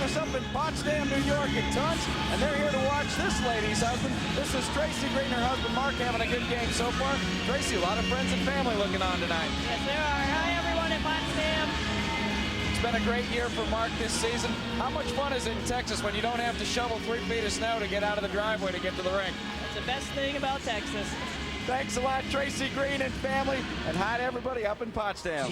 us up in Potsdam, New York at Tunch, and they're here to watch this lady's husband. This is Tracy Green and her husband Mark having a good game so far. Tracy, a lot of friends and family looking on tonight. Yes, there are. Hi, everyone in Potsdam. It's been a great year for Mark this season. How much fun is it in Texas when you don't have to shovel 3 feet of snow to get out of the driveway to get to the rink? That's the best thing about Texas. Thanks a lot, Tracy Green and family, and hi to everybody up in Potsdam.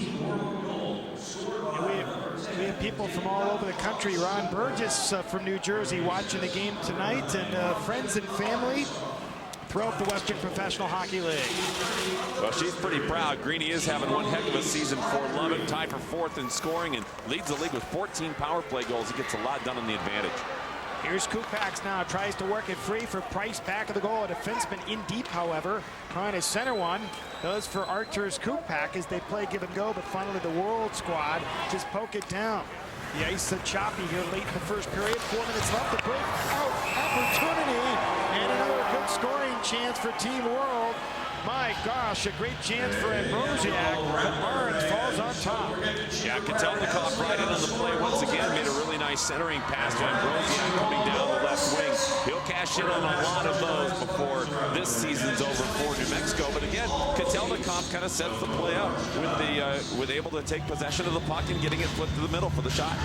We have people from all over the country. Ron Burgess from New Jersey watching the game tonight, and friends and family throughout the Western Professional Hockey League. Well, she's pretty proud. Greeny is having one heck of a season for Lubbock, tied for 4th in scoring and leads the league with 14 power play goals. He gets a lot done on the advantage. Here's Kupax now, tries to work it free for Price, back of the goal. A defenseman in deep, however, trying to center one. Does for Artur's Kupak as they play give and go, but finally the World squad just poke it down. The ice is choppy here late in the first period. 4 minutes left, the break out opportunity, and another good scoring chance for Team World. My gosh, a great chance for Ambrosiak, but Barnes falls on top. Yeah, Kotelnikov right in on the play once again, made a really nice centering pass to Ambrosiak coming down the left wing. He'll cash in on a lot of those before this season's over for New Mexico. But again, Kotelnikov kind of sets the play up with able to take possession of the puck and getting it flipped to the middle for the shot.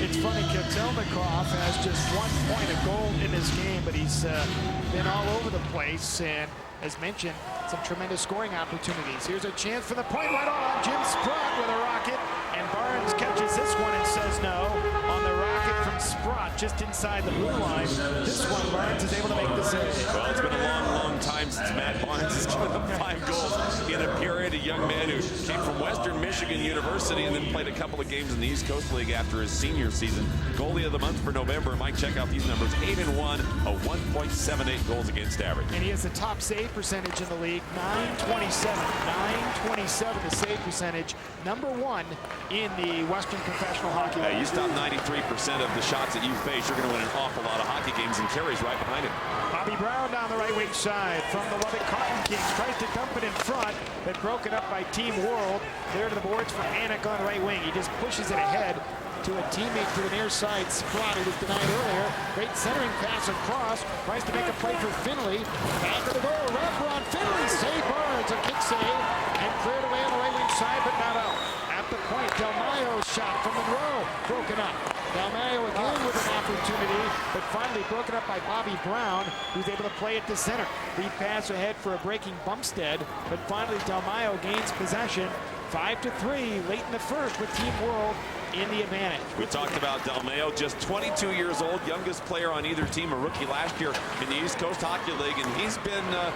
It's funny, Kotelnikov has just 1 point of goal in this game, but he's been all over the place, and as mentioned, some tremendous scoring opportunities. Here's a chance for the point right on. Jim Sprott with a rocket, and Barnes catches this one and says no on the rocket from Sprott just inside the blue line. This one, Barnes is able to make the save. Well, it's been a long, long time since Matt Barnes has given up 5 goals in a period. A young man who came from Western Michigan University and then played a couple of games in the East Coast League after his senior season. Goalie of the month for November. Mike, check out these numbers. 8-1, a 1.78 goals against average. And he has the top save percentage in the league, 927. 927 the save percentage, #1 in the Western Professional Hockey League. You stop 93% of the shots that you face, you're going to win an awful lot of hockey games, and Kerry's right behind it. Bobby Brown down the right wing side from the Lubbock Cotton Kings, tries to dump it in front, but broken up by Team World. There to the boards for Anik on right wing. He just pushes it ahead to a teammate to the near side. Sprott, who was denied earlier. Great centering pass across. Tries to make a play for Finley. Back of the goal. Wrapper on Finley. Save Barnes. A kick save. And cleared away on the right wing side, but not out. At the point, Del Mayo's shot from Monroe. Broken up. Del Mayo again with an opportunity, but finally broken up by Bobby Brown, who's able to play it to center. Lead pass ahead for a breaking Bumstead, but finally Del Mayo gains possession. 5-3 late in the first with Team World in the advantage. We talked about Del Mayo, just 22 years old, youngest player on either team, a rookie last year in the East Coast Hockey League, and he's been a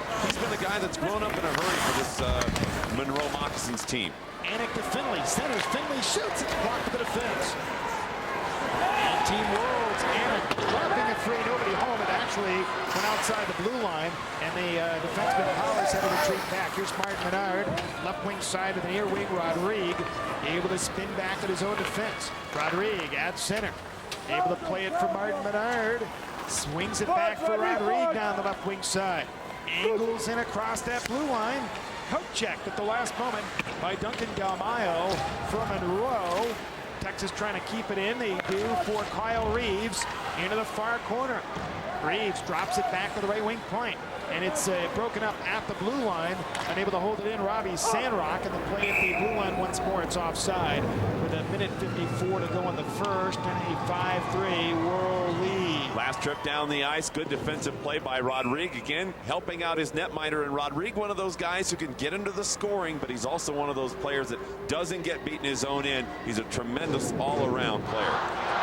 guy that's grown up in a hurry for this Monroe Moccasins team. Anik to Finley, centers, Finley shoots, it's blocked to the defense. And Team World's Anik dropping it free, nobody home. It actually went outside the blue line, and the defenseman Powers had to retreat back. Here's Martin Menard, left wing side of the near wing, Rodrigue, able to spin back at his own defense. Rodrigue at center, able to play it for Martin Menard, swings it back for Rodrigue down the left wing side. Angles in across that blue line. Hook checked at the last moment by Duncan Del Mayo from Monroe. Texas trying to keep it in. They do for Kyle Reeves into the far corner. Reeves drops it back to the right wing point, and it's broken up at the blue line. Unable to hold it in, Robbie Sandrock, and the play at the blue line once more. It's offside with 1:54 to go in the first, and a 5-3 World lead. Last trip down the ice, good defensive play by Rodrigue, again helping out his netminder. And Rodrigue, one of those guys who can get into the scoring, but he's also one of those players that doesn't get beaten his own end. He's a tremendous all-around player.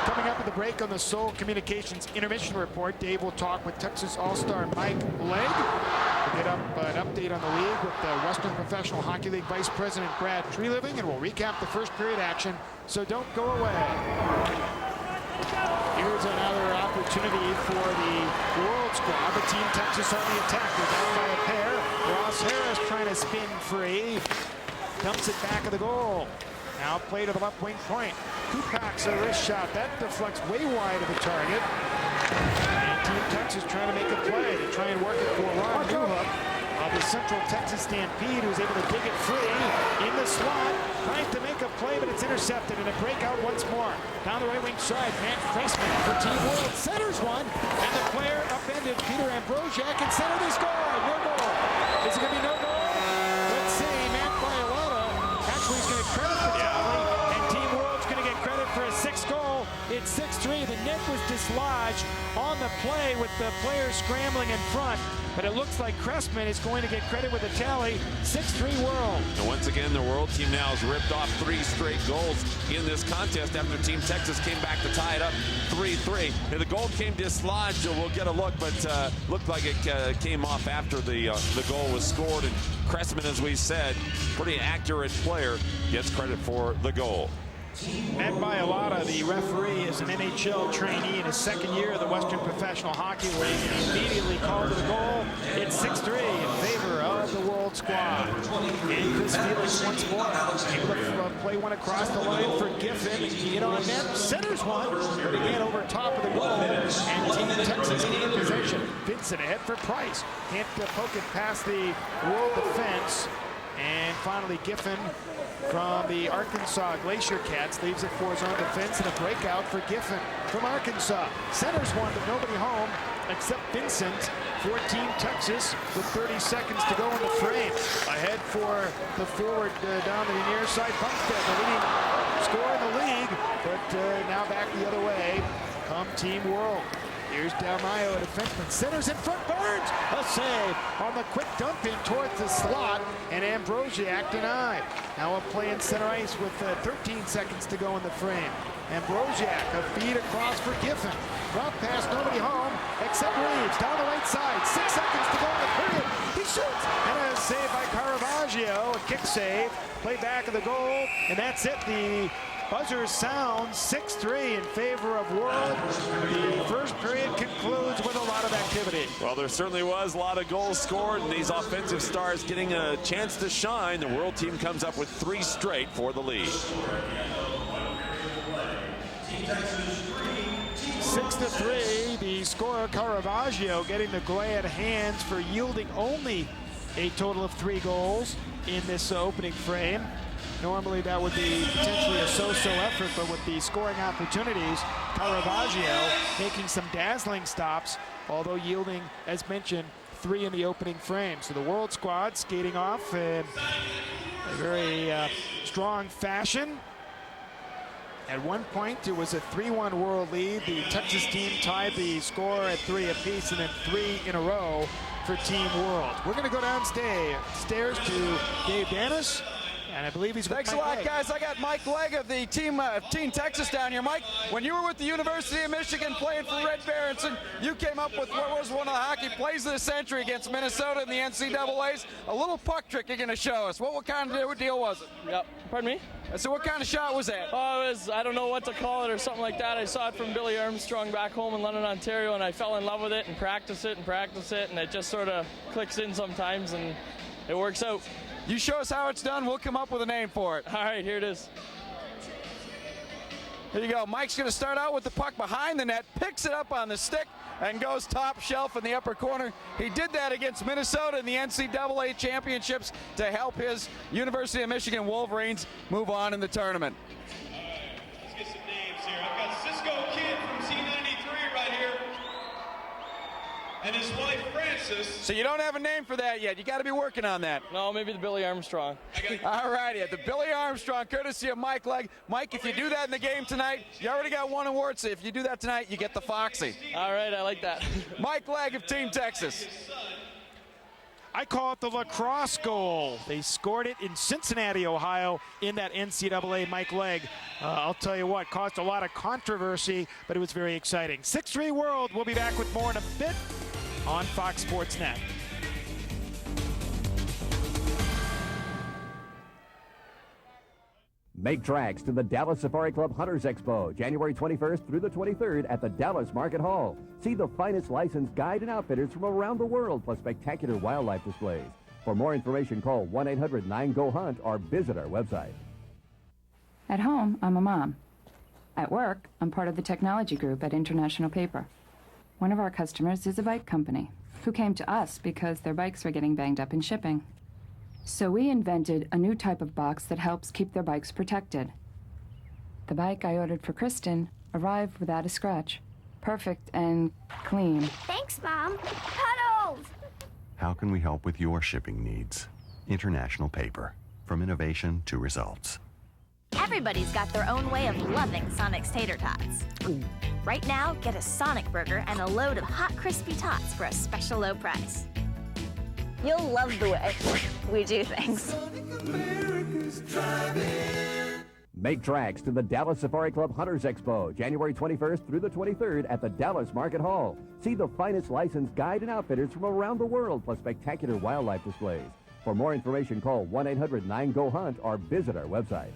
Coming up at the break on the Soul Communications Intermission Report, Dave will talk with Texas All-Star Mike Legg. We'll get up an update on the league with the Western Professional Hockey League Vice President Brad Treliving, and we'll recap the first period action, so don't go away. Here's another opportunity for the World squad, but Team Texas on the attack. They're down by a pair. Ross Harris trying to spin free. Dumps it back of the goal. Now play to the left wing point. Kupak's a wrist shot. That deflects way wide of the target. And Team Texas trying to make a play. They try and work it for Ron Newhook of the Central Texas Stampede, who's able to dig it free in the slot. tries to make a play, but it's intercepted, and a breakout once more. Down the right wing side, Matt Cressman for Team World centers one, and the player upended Peter Ambrosiak and centered. They scored. No goal. Is it going to be no goal? Let's see. Matt Bialotta actually is going to credit the tally, and Team World's going to get credit for a 6th goal. It's 6-3. The net was dislodged on the play with the players scrambling in front. But it looks like Cressman is going to get credit with a tally. 6-3 World. And once again, the World team now has ripped off 3 straight goals in this contest after Team Texas came back to tie it up 3-3. And the goal came dislodged. We'll get a look, but looked like it came off after the goal was scored. And Cressman, as we said, pretty accurate player, gets credit for the goal. Matt Bialotta, the referee, is an NHL trainee in his 2nd year of the Western Professional Hockey League, and he immediately called it a goal. It's 6-3 in favor of the World squad. And Chris Felix once more able to play one across the line for Giffen. You know, and net centers one, but again over top of the goal. And Team Texas gained possession. Vincent ahead for Price. Can't poke it past the World defense. And finally, Giffen from the Arkansas Glacier Cats leaves it for his own defense, and a breakout for Giffen from Arkansas. Centers one, but nobody home except Vincent for Team Texas with 30 seconds to go in the frame. Ahead for the forward down the near side, Bumstead, the leading scorer in the league, but now back the other way come Team World. Here's Del Mayo, a defenseman, centers in front, Burns, a save on the quick dump in towards the slot, and Ambrosiak denied. Now a play in center ice with 13 seconds to go in the frame. Ambrosiak, a feed across for Giffen. Drop pass, nobody home, except Reeves, down the right side, 6 seconds to go in the period. He shoots, and a save by Caravaggio, a kick save, play back of the goal, and that's it. The buzzer sounds 6-3 in favor of World. The first period concludes with a lot of activity. Well, there certainly was a lot of goals scored, and these offensive stars getting a chance to shine. The World team comes up with 3 straight for the lead. 6-3, the scorer Caravaggio getting the glad hands for yielding only a total of 3 goals in this opening frame. Normally that would be potentially a so-so effort, but with the scoring opportunities, Caravaggio making some dazzling stops, although yielding, as mentioned, 3 in the opening frame. So the World squad skating off in a very strong fashion. At one point, it was a 3-1 World lead. The Texas team tied the score at 3 apiece, and then 3 in a row for Team World. We're going to go downstairs to Dave Dennis. And I believe he's with Thanks Mike a lot, Legg. guys. I got Mike Legg of the Team Texas down here. Mike, when you were with the University of Michigan playing for Red Berenson, you came up with what was one of the hockey plays of the century against Minnesota in the NCAAs. A little puck trick you're going to show us. What kind of deal was it? Yep. Pardon me? So what kind of shot was that? Oh, it was, I don't know what to call it or something like that. I saw it from Billy Armstrong back home in London, Ontario, and I fell in love with it and practice it, and it just sort of clicks in sometimes, and it works out. You show us how it's done, we'll come up with a name for it. All right, here it is. Here you go. Mike's going to start out with the puck behind the net, picks it up on the stick, and goes top shelf in the upper corner. He did that against Minnesota in the NCAA championships to help his University of Michigan Wolverines move on in the tournament. Let's get some names here. I've got Cisco Kid from C93 right here, and his wife Francis. So you don't have a name for that yet. You got to be working on that. No, maybe the Billy Armstrong. All righty, the Billy Armstrong, courtesy of Mike Legg. Mike, if you do that in the game tonight, you already got 1 award. So if you do that tonight, you get the Foxy. All right, I like that. Mike Legg of Team Texas. I call it the lacrosse goal. They scored it in Cincinnati, Ohio, in that NCAA. Mike Legg, I'll tell you what, caused a lot of controversy, but it was very exciting. 6-3 World. We'll be back with more in a bit on Fox Sports Net. Make tracks to the Dallas Safari Club Hunters Expo, January 21st through the 23rd at the Dallas Market Hall. See the finest licensed guide and outfitters from around the world, plus spectacular wildlife displays. For more information, call 1-800-9-GO-HUNT or visit our website. At home, I'm a mom. At work, I'm part of the technology group at International Paper. One of our customers is a bike company who came to us because their bikes were getting banged up in shipping. So we invented a new type of box that helps keep their bikes protected. The bike I ordered for Kristen arrived without a scratch. Perfect and clean. Thanks, Mom. Cuddles! How can we help with your shipping needs? International Paper. From innovation to results. Everybody's got their own way of loving Sonic's tater tots. Right now, get a Sonic burger and a load of hot, crispy tots for a special low price. You'll love the way we do things. Make tracks to the Dallas Safari Club Hunters Expo, January 21st through the 23rd at the Dallas Market Hall. See the finest licensed guide and outfitters from around the world, plus spectacular wildlife displays. For more information, call 1-800-9-GO-HUNT or visit our website.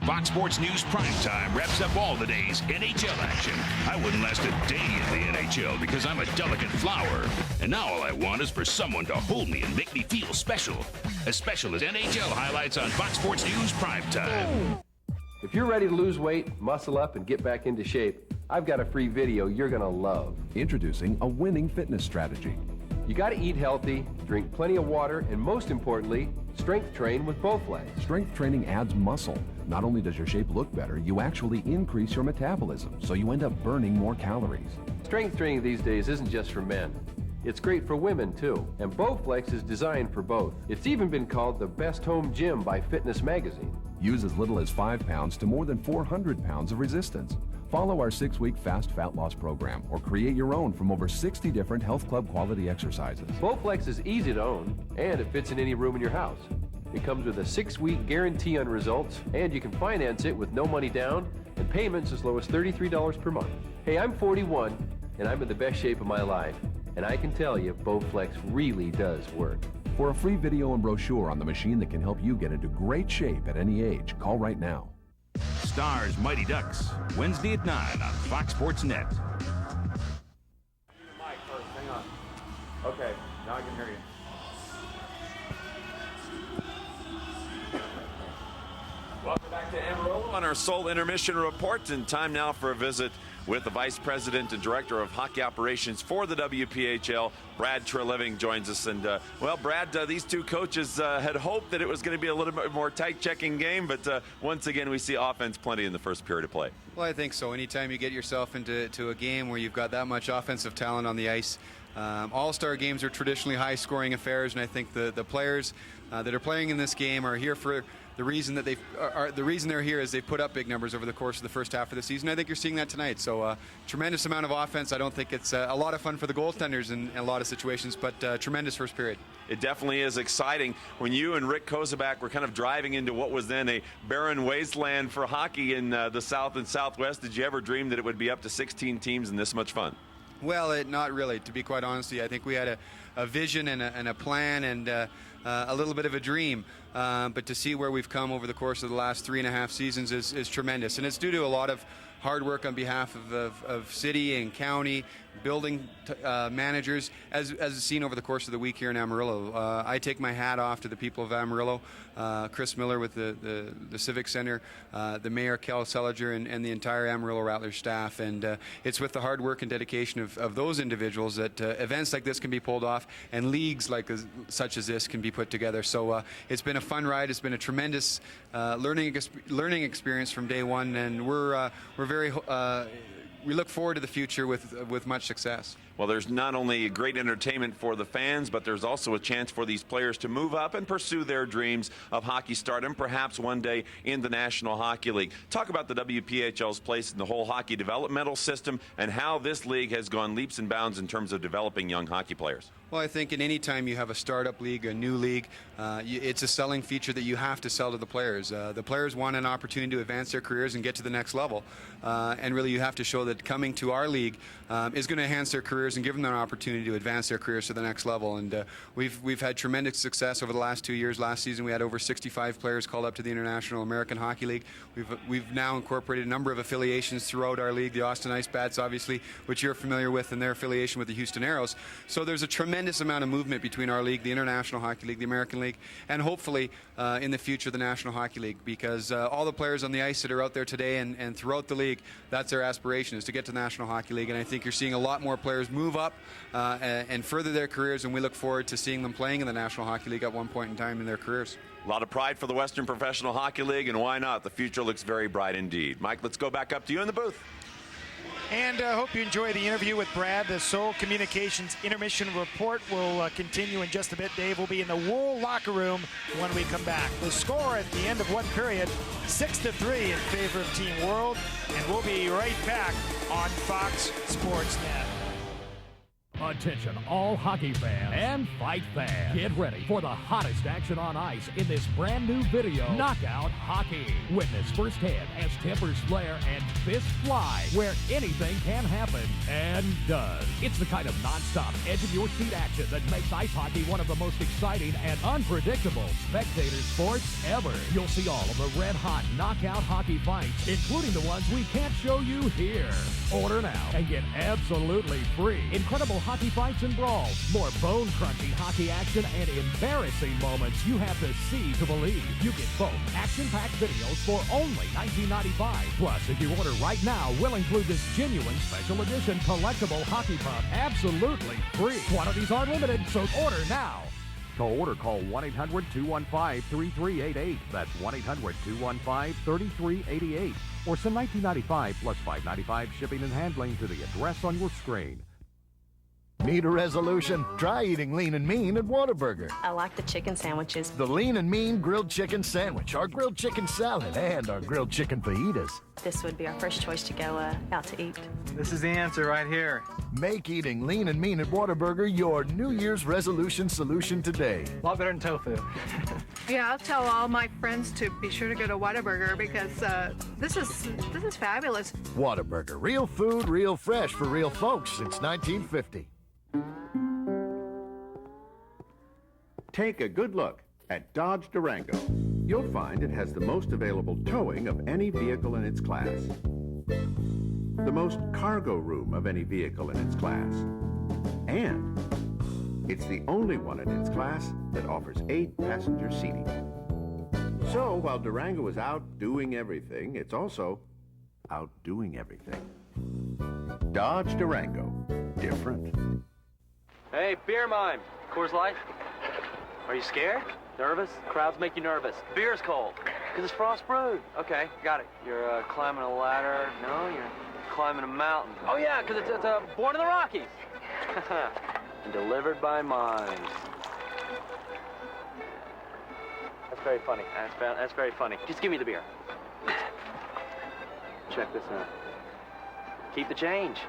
Fox Sports News Primetime wraps up all the day's NHL action. I wouldn't last a day in the NHL because I'm a delicate flower. And now all I want is for someone to hold me and make me feel special. As special as NHL highlights on Fox Sports News Primetime. If you're ready to lose weight, muscle up, and get back into shape, I've got a free video you're going to love. Introducing a winning fitness strategy. You got to eat healthy, drink plenty of water, and most importantly, strength train with both legs. Strength training adds muscle. Not only does your shape look better, you actually increase your metabolism, so you end up burning more calories. Strength training these days isn't just for men. It's great for women, too, and Bowflex is designed for both. It's even been called the best home gym by Fitness Magazine. Use as little as 5 pounds to more than 400 pounds of resistance. Follow our 6-week fast fat loss program or create your own from over 60 different health club quality exercises. Bowflex is easy to own, and it fits in any room in your house. It comes with a 6-week guarantee on results, and you can finance it with no money down and payments as low as $33 per month. Hey, I'm 41, and I'm in the best shape of my life, and I can tell you, Bowflex really does work. For a free video and brochure on the machine that can help you get into great shape at any age, call right now. Stars Mighty Ducks, Wednesday at 9 on Fox Sports Net. Mike first, hang on. Okay, now I can hear you. Welcome back to Amarillo on our Soul Intermission Report, and time now for a visit with the Vice President and Director of Hockey Operations for the WPHL. Brad Treliving joins us. And, well, Brad, these two coaches had hoped that it was going to be a little bit more tight-checking game, but once again we see offense plenty in the first period of play. Well, I think so. Anytime you get yourself into a game where you've got that much offensive talent on the ice, all-star games are traditionally high-scoring affairs, and I think the players that are playing in this game are here for the reason that the reason they're here is they put up big numbers over the course of the first half of the season. I think you're seeing that tonight. So tremendous amount of offense. I don't think it's a lot of fun for the goaltenders in a lot of situations, but tremendous first period. It definitely is exciting. When you and Rick Kozubak were kind of driving into what was then a barren wasteland for hockey in the South and Southwest, did you ever dream that it would be up to 16 teams and this much fun? Well, not really, to be quite honest. I think we had a vision and a plan and a little bit of a dream. But to see where we've come over the course of the last 3.5 seasons is tremendous. And it's due to a lot of hard work on behalf of city and county, building managers, as seen over the course of the week here in Amarillo. I take my hat off to the people of Amarillo, Chris Miller with the Civic Center, the Mayor, Kel Seliger, and the entire Amarillo Rattlers staff. And it's with the hard work and dedication of those individuals that events like this can be pulled off and leagues such as this can be put together. So it's been a fun ride. It's been a tremendous learning experience from day one, and we're very we look forward to the future with much success. Well, there's not only great entertainment for the fans, but there's also a chance for these players to move up and pursue their dreams of hockey stardom, perhaps one day in the National Hockey League. Talk about the WPHL's place in the whole hockey developmental system and how this league has gone leaps and bounds in terms of developing young hockey players. Well, I think in any time you have a startup league, a new league, it's a selling feature that you have to sell to the players. The players want an opportunity to advance their careers and get to the next level. And really you have to show that coming to our league is going to enhance their careers and give them an opportunity to advance their careers to the next level. And we've had tremendous success over the last 2 years. Last season we had over 65 players called up to the International American Hockey League. We've now incorporated a number of affiliations throughout our league, the Austin Ice Bats, obviously, which you're familiar with, and their affiliation with the Houston Aeros. So there's a tremendous amount of movement between our league, the International Hockey League, the American League, and hopefully in the future the National Hockey League, because all the players on the ice that are out there today and throughout the league, that's their aspiration, is to get to the National Hockey League. And I think you're seeing a lot more players move move up and further their careers, and we look forward to seeing them playing in the National Hockey League at one point in time in their careers. A lot of pride for the Western Professional Hockey League, and why not? The future looks very bright indeed. Mike, let's go back up to you in the booth. And I hope you enjoy the interview with Brad. The Seoul Communications Intermission Report will continue in just a bit. Dave will be in the Wool locker room when we come back. The score at the end of one period, 6-3 in favor of Team World. And we'll be right back on Fox Sports Net. Attention all hockey fans and fight fans. Get ready for the hottest action on ice in this brand new video, Knockout Hockey. Witness firsthand as tempers flare and fists fly, where anything can happen and does. It's the kind of non-stop, edge-of-your-seat action that makes ice hockey one of the most exciting and unpredictable spectator sports ever. You'll see all of the red-hot knockout hockey fights, including the ones we can't show you here. Order now and get absolutely free incredible hockey fights and brawls, more bone-crunching hockey action, and embarrassing moments you have to see to believe. You get both action-packed videos for only $19.95. Plus, if you order right now, we'll include this genuine special edition collectible hockey puck absolutely free. Quantities are limited, so order now. To order, call 1-800-215-3388. That's 1-800-215-3388. Or send $19.95 plus $5.95 shipping and handling to the address on your screen. Need a resolution? Try eating Lean and Mean at Whataburger. I like the chicken sandwiches. The Lean and Mean grilled chicken sandwich, our grilled chicken salad, and our grilled chicken fajitas. This would be our first choice to go out to eat. This is the answer right here. Make eating Lean and Mean at Whataburger your New Year's resolution solution today. A lot better than tofu. Yeah, I'll tell all my friends to be sure to go to Whataburger because this is fabulous. Whataburger, real food, real fresh for real folks since 1950. Take a good look at Dodge Durango. You'll find it has the most available towing of any vehicle in its class, the most cargo room of any vehicle in its class, and it's the only one in its class that offers 8-passenger seating. So while Durango is out doing everything, it's also outdoing everything. Dodge Durango, different. Hey, beer mime. Coors Light? Are you scared? Nervous? Crowds make you nervous. Beer's cold. Because it's frost brewed. Okay, got it. You're climbing a ladder. No, you're climbing a mountain. Oh, yeah, because it's Born in the Rockies. And delivered by mines. That's very funny. That's very funny. Just give me the beer. Check this out. Keep the change.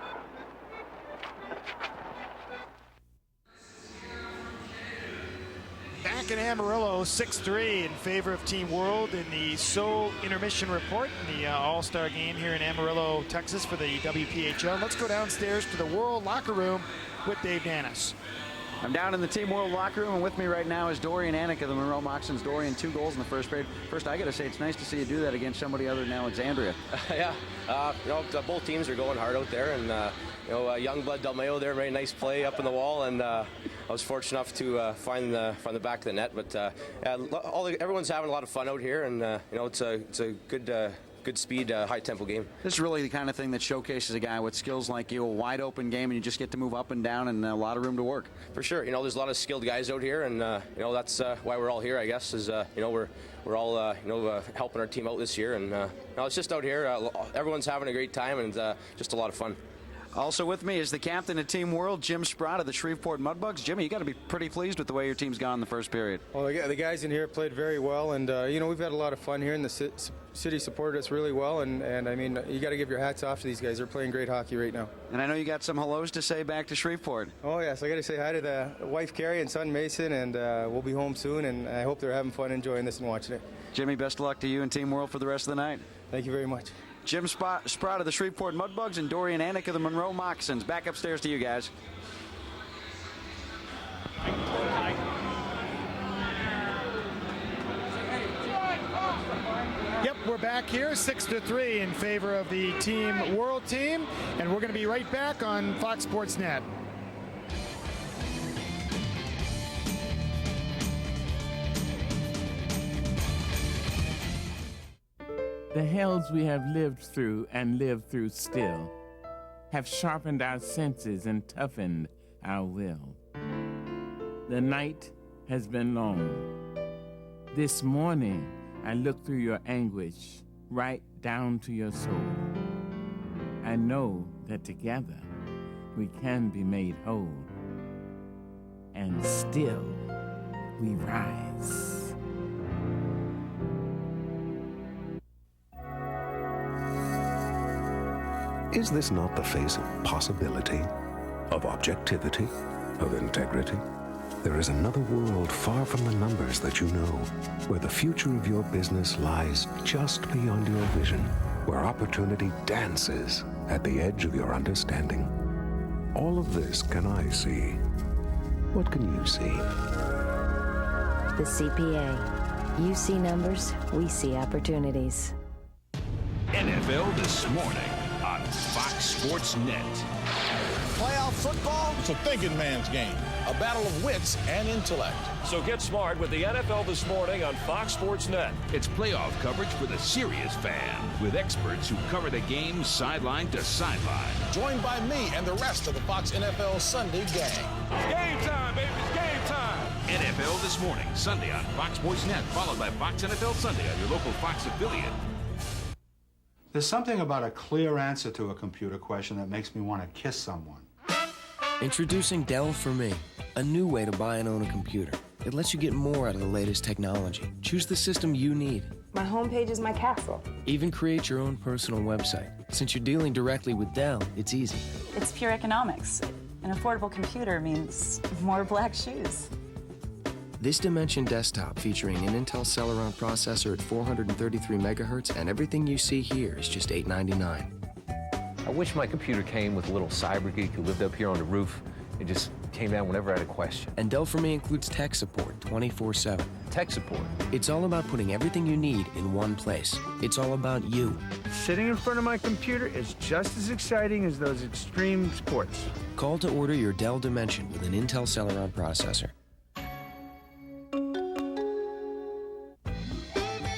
Back in Amarillo, 6-3 in favor of Team World in the Seoul Intermission Report, the All-Star game here in Amarillo, Texas for the WPHL. Let's go downstairs to the World locker room with Dave Danis. I'm down in the Team World locker room, and with me right now is Dorian Anik of the Monroe Moxons. Dorian, 2 goals in the first period. First, I got to say, it's nice to see you do that against somebody other than Alexandria. Yeah, both teams are going hard out there, and Youngblood Del Mayo there, very nice play up in the wall, and I was fortunate enough to find the back of the net. But everyone's having a lot of fun out here, and it's a good speed, high-tempo game. This is really the kind of thing that showcases a guy with skills like you, a wide-open game, and you just get to move up and down and a lot of room to work. For sure. There's a lot of skilled guys out here, and, that's why we're all here, I guess, is, we're all, helping our team out this year. And, it's just out here. Everyone's having a great time, and just a lot of fun. Also with me is the captain of Team World, Jim Sprott of the Shreveport Mudbugs. Jimmy, you got to be pretty pleased with the way your team's gone in the first period. Well, the guys in here played very well, and we've had a lot of fun here, and the city supported us really well, and I mean, you got to give your hats off to these guys. They're playing great hockey right now. And I know you got some hellos to say back to Shreveport. Oh yes, I got to say hi to the wife Carrie and son Mason, and we'll be home soon, and I hope they're having fun enjoying this and watching it. Jimmy, best of luck to you and Team World for the rest of the night. Thank you very much. Jim Sprott of the Shreveport Mudbugs and Dorian Anik of the Monroe Moxons. Back upstairs to you guys. Yep, we're back here, 6-3 in favor of the Team World team, and we're going to be right back on Fox Sports Net. The hells we have lived through and live through still. have sharpened our senses and toughened our will. The night has been long. This morning, I looked through your anguish right down to your soul. I know that together we can be made whole. And still we rise. Is this not the face of possibility, of objectivity, of integrity? There is another world far from the numbers that you know, where the future of your business lies just beyond your vision, where opportunity dances at the edge of your understanding. All of this can I see. What can you see? The CPA. You see numbers, we see opportunities. NFL This Morning on Fox Sports Net. Playoff football? It's a thinking man's game. A battle of wits and intellect. So get smart with the NFL This Morning on Fox Sports Net. It's playoff coverage for the serious fan, with experts who cover the game sideline to sideline. Joined by me and the rest of the Fox NFL Sunday gang. It's game time, baby. It's game time. NFL This Morning, Sunday on Fox Sports Net, followed by Fox NFL Sunday on your local Fox affiliate. There's something about a clear answer to a computer question that makes me want to kiss someone. Introducing Dell For Me, a new way to buy and own a computer. It lets you get more out of the latest technology. Choose the system you need. My homepage is my castle. Even create your own personal website. Since you're dealing directly with Dell, it's easy. It's pure economics. An affordable computer means more black shoes. This Dimension desktop featuring an Intel Celeron processor at 433 megahertz, and everything you see here is just $899. I wish my computer came with a little cyber geek who lived up here on the roof and just came down whenever I had a question. And Dell For Me includes tech support 24/7. Tech support? It's all about putting everything you need in one place. It's all about you. Sitting in front of my computer is just as exciting as those extreme sports. Call to order your Dell Dimension with an Intel Celeron processor.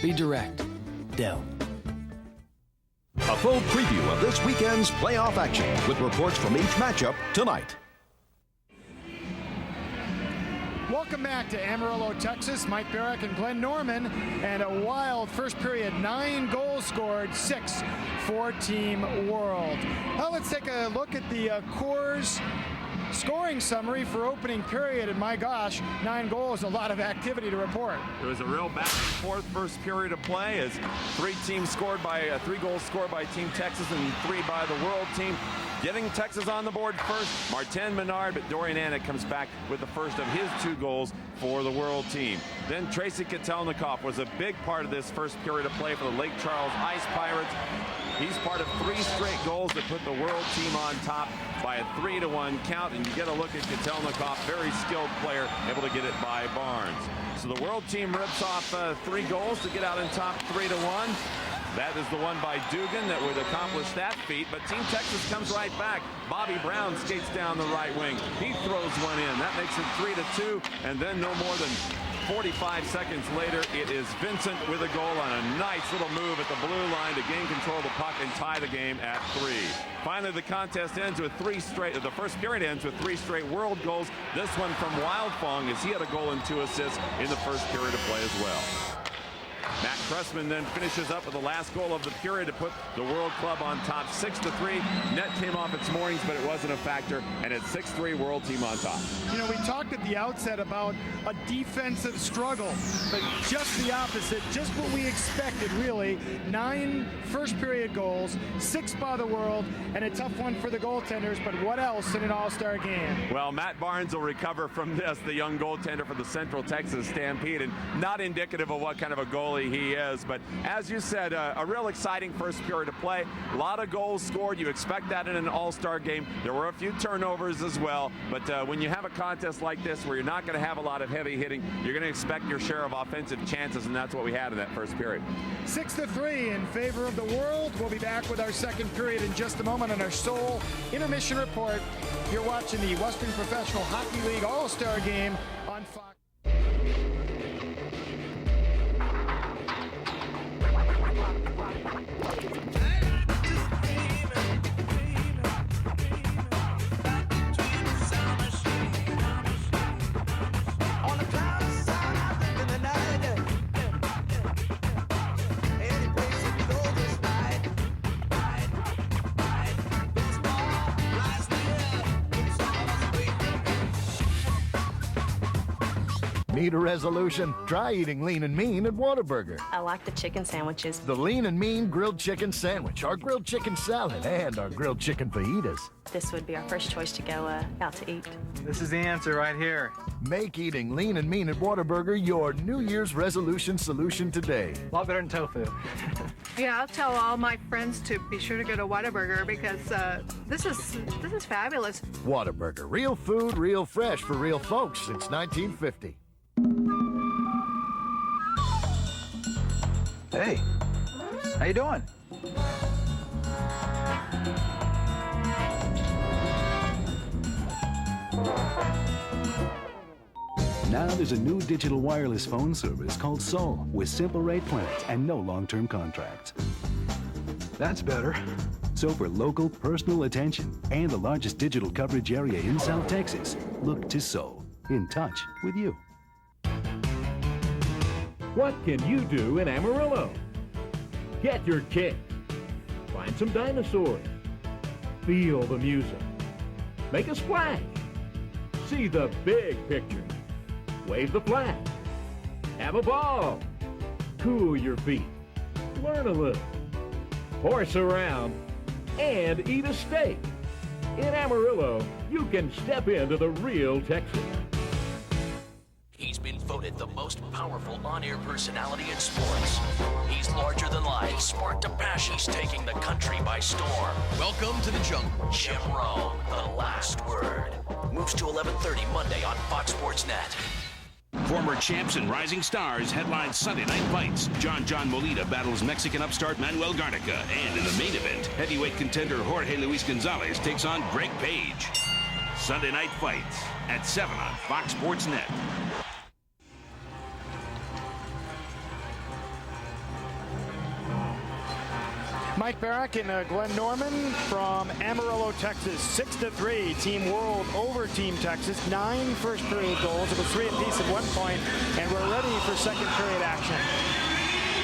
Be direct. Dell. A full preview of this weekend's playoff action with reports from each matchup tonight. Welcome back to Amarillo, Texas. Mike Barrack and Glenn Norman, and a wild first period. 9 goals scored, 6 for Team World. Now let's take a look at the Coors scoring summary for opening period, and my gosh, 9 goals, a lot of activity to report. It was a real back and forth first period of play as 3 goals scored by Team Texas and 3 by the World team. Getting Texas on the board first, Martin Menard, but Dorian Annick comes back with the first of his 2 goals for the World team. Then Tracy Kotelnikov was a big part of this first period of play for the Lake Charles Ice Pirates. He's part of 3 straight goals that put the World team on top by a 3-1 count, and you get a look at Kotelnikov, very skilled player, able to get it by Barnes. So the World team rips off 3 goals to get out in top 3-1. That is the one by Dugan that would accomplish that feat, but Team Texas comes right back. Bobby Brown skates down the right wing. He throws one in. That makes it 3-2, and then no more than 45 seconds later, it is Vincent with a goal on a nice little move at the blue line to gain control of the puck and tie the game at 3. Finally, the contest ends with the first period ends with 3 straight World goals. This one from Wildfong, as he had a goal and 2 assists in the first period of play as well. Matt Cressman then finishes up with the last goal of the period to put the World club on top 6-3. Net came off its moorings, but it wasn't a factor, and it's 6-3 World team on top. You know, we talked at the outset about a defensive struggle, but just the opposite, just what we expected, really. 9 first period goals, 6 by the World, and a tough one for the goaltenders, but what else in an all-star game? Well, Matt Barnes will recover from this, the young goaltender for the Central Texas Stampede, and not indicative of what kind of a goalie he is. But as you said, a real exciting first period of play. A lot of goals scored. You expect that in an all-star game. There were a few turnovers as well. But when you have a contest like this where you're not going to have a lot of heavy hitting, you're going to expect your share of offensive chances, and that's what we had in that first period. 6-3 in favor of the World. We'll be back with our second period in just a moment on our sole intermission report. You're watching the Western Professional Hockey League All-Star Game on Fox. Need a resolution? Try eating Lean and Mean at Whataburger. I like the chicken sandwiches. The Lean and Mean grilled chicken sandwich, our grilled chicken salad, and our grilled chicken fajitas. This would be our first choice to go out to eat. This is the answer right here. Make eating Lean and Mean at Whataburger your New Year's resolution solution today. A lot better than tofu. Yeah, I'll tell all my friends to be sure to go to Whataburger because this is fabulous. Whataburger, real food, real fresh for real folks since 1950. Hey, how you doing? Now there's a new digital wireless phone service called Soul with simple rate plans and no long-term contracts. That's better. So for local, personal attention and the largest digital coverage area in South Texas, look to Soul. In touch with you. What can you do in Amarillo? Get your kick. Find some dinosaurs. Feel the music. Make a splash. See the big picture. Wave the flag. Have a ball. Cool your feet. Learn a little. Horse around. And eat a steak. In Amarillo, you can step into the real Texas. He's been voted the most powerful on-air personality in sports. He's larger than life, sparked a passion. He's taking the country by storm. Welcome to the jungle. Jim Rome, the last word. Moves to 11:30 Monday on Fox Sports Net. Former champs and rising stars headline Sunday Night Fights. John Molina battles Mexican upstart Manuel Garnica. And in the main event, heavyweight contender Jorge Luis Gonzalez takes on Greg Page. Sunday Night Fights at 7 on Fox Sports Net. Mike Barrack and Glenn Norman from Amarillo, Texas. 6-3, Team World over Team Texas. 9 first period goals. It was 3 apiece at one point, and we're ready for second period action.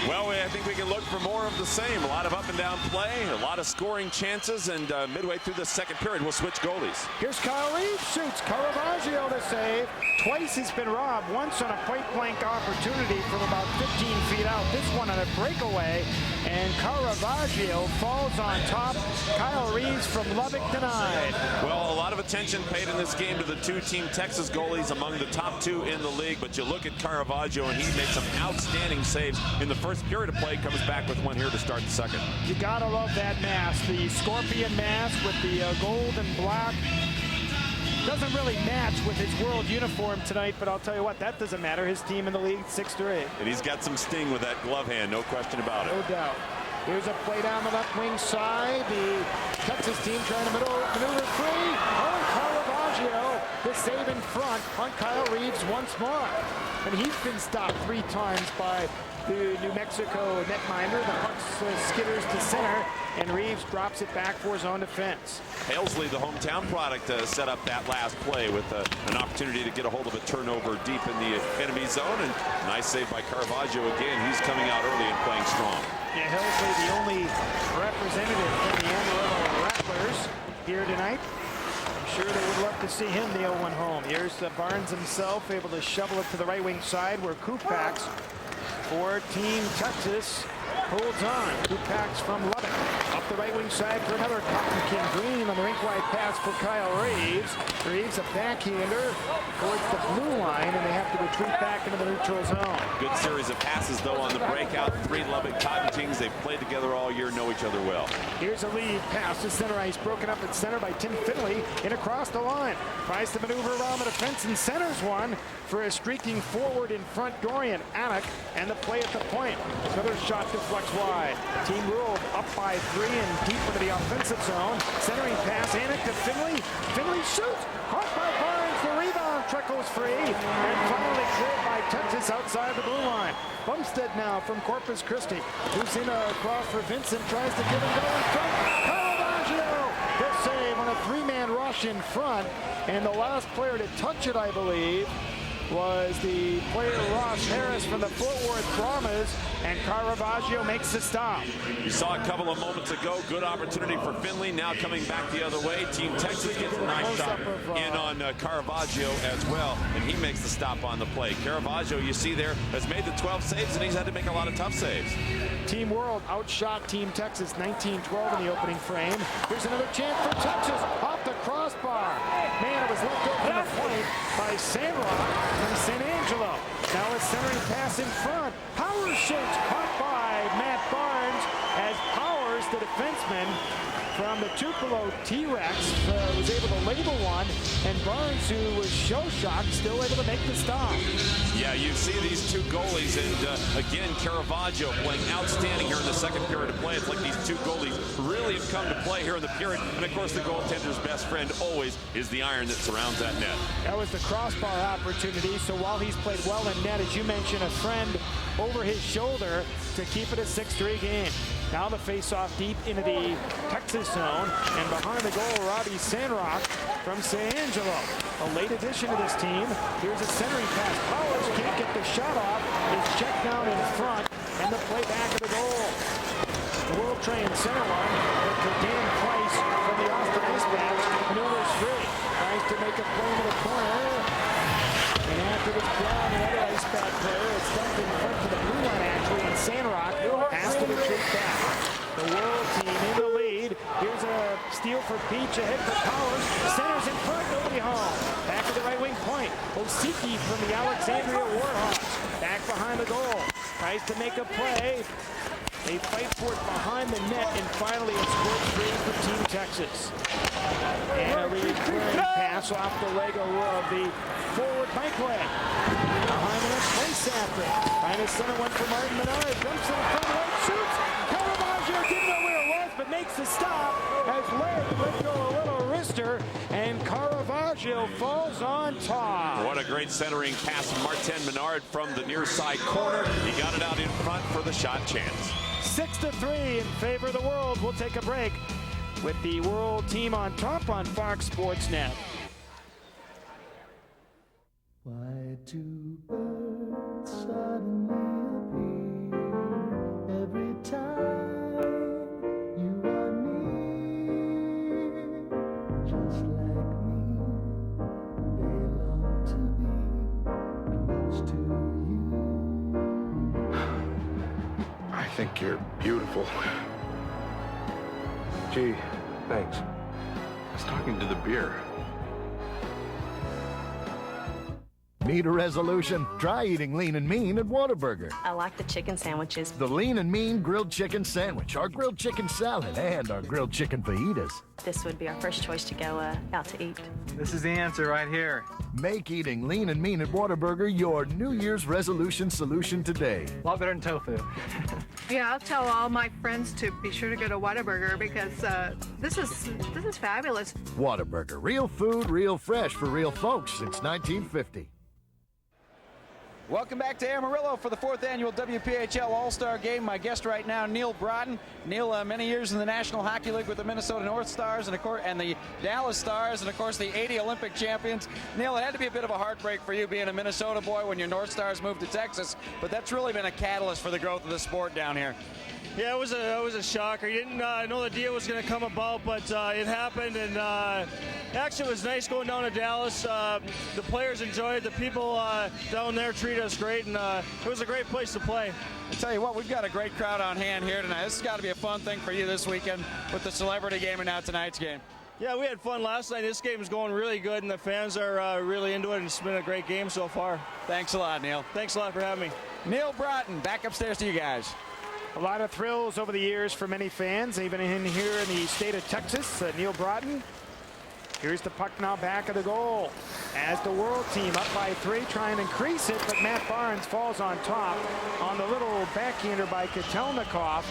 Well, I think we can look for more of the same. A lot of up and down play, a lot of scoring chances, and midway through the second period, we'll switch goalies. Here's Kyle Reeves, shoots. Caravaggio to save. Twice he's been robbed. Once on a point-blank opportunity from about 15 feet out. This one on a breakaway, and Caravaggio falls on top. Kyle Reeves from Lubbock denied. Well, a lot of attention paid in this game to the two Team Texas goalies, among the top 2 in the league, but you look at Caravaggio, and he makes some outstanding saves in the first period of play, comes back with one here to start the second. You gotta love that mask, the scorpion mask with the gold and black. Doesn't really match with his world uniform tonight, but I'll tell you what, that doesn't matter. His team in the league, 6-3. And he's got some sting with that glove hand, no question about it. No doubt. Here's a play down the left wing side. The Texas team trying to maneuver free. Oh, Caravaggio, the save in front on Kyle Reeves once more. And he's been stopped 3 times by the New Mexico netminder. The puck skitters to center, and Reeves drops it back for his own defense. Halesley, the hometown product, set up that last play with an opportunity to get a hold of a turnover deep in the enemy zone, and nice save by Caravaggio again. He's coming out early and playing strong. Yeah, Halesley, the only representative from the Amarillo Rattlers here tonight. I'm sure they would love to see him the 0-1 home. Here's Barnes himself, able to shovel it to the right wing side where Kupax for Team Texas holds on. Kupax from Lubbock. Up the right wing side for another Cotton King Green on the rink-wide pass for Kyle Reeves. Reeves a backhander towards the blue line, and they have to retreat back into the neutral zone. Good series of passes, though, on the breakout. 3 Lubbock Cotton Kings. They've played together all year, know each other well. Here's a lead pass to center ice, broken up at center by Tim Finley, and across the line. Tries to maneuver around the defense and centers one for a streaking forward in front Dorian Anik, and the play at the point. Another shot deflects wide. Team World up by 3 and deep into the offensive zone. Centering pass, Anik to Finley. Finley shoots. Caught by Barnes. The rebound trickles free. And finally cleared by Texas outside the blue line. Bumstead now from Corpus Christi. Moves in across for Vincent. Tries to get him going. Caravaggio. The save on a 3-man rush in front. And the last player to touch it, I believe, was the player Ross Harris from the Fort Worth Brahmas, and Caravaggio makes the stop. You saw a couple of moments ago, good opportunity for Finley, now coming back the other way. Team Texas gets a nice shot in on Caravaggio as well, and he makes the stop on the play. Caravaggio, you see there, has made the 12 saves, and he's had to make a lot of tough saves. Team World outshot Team Texas 19-12 in the opening frame. Here's another chance for Texas, off the crossbar. Man, it was left open a point by Sandrock from San Angelo. Now a centering pass in front. Powers shoots, caught by Matt Barnes, as Powers, the defenseman from the Tupelo T-Rex, was able to label one, and Barnes, who was show-shocked, still able to make the stop. Yeah, you see these two goalies, and again, Caravaggio playing outstanding here in the second period of play. It's like these two goalies really have come to play here in the period, and of course the goaltender's best friend always is the iron that surrounds that net. That was the crossbar opportunity, so while he's played well in net, as you mentioned, a friend over his shoulder to keep it a 6-3 game. Now the face-off deep into the Texas zone, and behind the goal, Robbie Sandrock from San Angelo. A late addition to this team. Here's a centering pass. Powers can't get the shot off. It's checked down in front, and the play back of the goal. The World Train center line, but to Dan Price from the Austin Icebergs, maneuvers free. Tries to make a play into the corner. And after this blow, the other Iceberg player, it's dumped in front to the blue line, actually, and Sandrock has to retreat back. The World team in the lead. Here's a steal for Peach, ahead for Powers. Centers in front, nobody home. Back to the right wing point. Osiki from the Alexandria Warhawks. Back behind the goal. Tries to make a play. They fight for it behind the net, and finally it's scored free for Team Texas. And a recurring pass off the leg of the forward bike leg. Behind the net, place after. Behind the center one for Martin Menard. Dumps it in front, right, shoots. Caravaggio didn't know where it was, but makes the stop. As leg let go a little wrister, and Caravaggio falls on top. What a great centering pass from Martin Menard from the near side corner. He got it out in front for the shot chance. 6-3 in favor of the World. We'll take a break with the World team on top on Fox Sports Net. Why do birds suddenly appear every time you are near? Just like me, they long to be close to you. I think you're beautiful. Gee, thanks. I was talking to the beer. Need a resolution? Try eating Lean and Mean at Whataburger. I like the chicken sandwiches. The Lean and Mean grilled chicken sandwich, our grilled chicken salad, and our grilled chicken fajitas. This would be our first choice to go out to eat. This is the answer right here. Make eating Lean and Mean at Whataburger your New Year's resolution solution today. A lot better than tofu. Yeah, I'll tell all my friends to be sure to go to Whataburger because this is fabulous. Whataburger, real food, real fresh for real folks since 1950. Welcome back to Amarillo for the 4th annual WPHL All-Star Game. My guest right now, Neil Broughton. Neil, many years in the National Hockey League with the Minnesota North Stars and the Dallas Stars, and of course the 80 Olympic champions. Neil, it had to be a bit of a heartbreak for you being a Minnesota boy when your North Stars moved to Texas, but that's really been a catalyst for the growth of the sport down here. Yeah, it was a shocker. You didn't know the deal was going to come about, but it happened, and actually it was nice going down to Dallas. The players enjoyed it. The people down there treated us great, and it was a great place to play. I tell you what, we've got a great crowd on hand here tonight. This has got to be a fun thing for you this weekend with the celebrity game and now tonight's game. Yeah, we had fun last night. This game is going really good, and the fans are really into it, and it's been a great game so far. Thanks a lot, Neil. Thanks a lot for having me. Neil Broughton, back upstairs to you guys. A lot of thrills over the years for many fans, even in here in the state of Texas. Neil Broughton. Here's the puck now back of the goal. As the World team up by 3, trying to increase it, but Matt Barnes falls on top on the little backhander by Kotelnikov.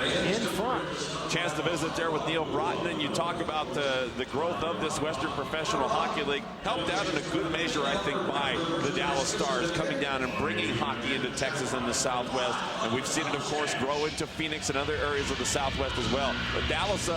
in front. Chance to visit there with Neil Broughton, and you talk about the growth of this Western Professional Hockey League, helped out in a good measure, I think, by the Dallas Stars coming down and bringing hockey into Texas and the Southwest, and we've seen it, of course, grow into Phoenix and other areas of the Southwest as well. But Dallas,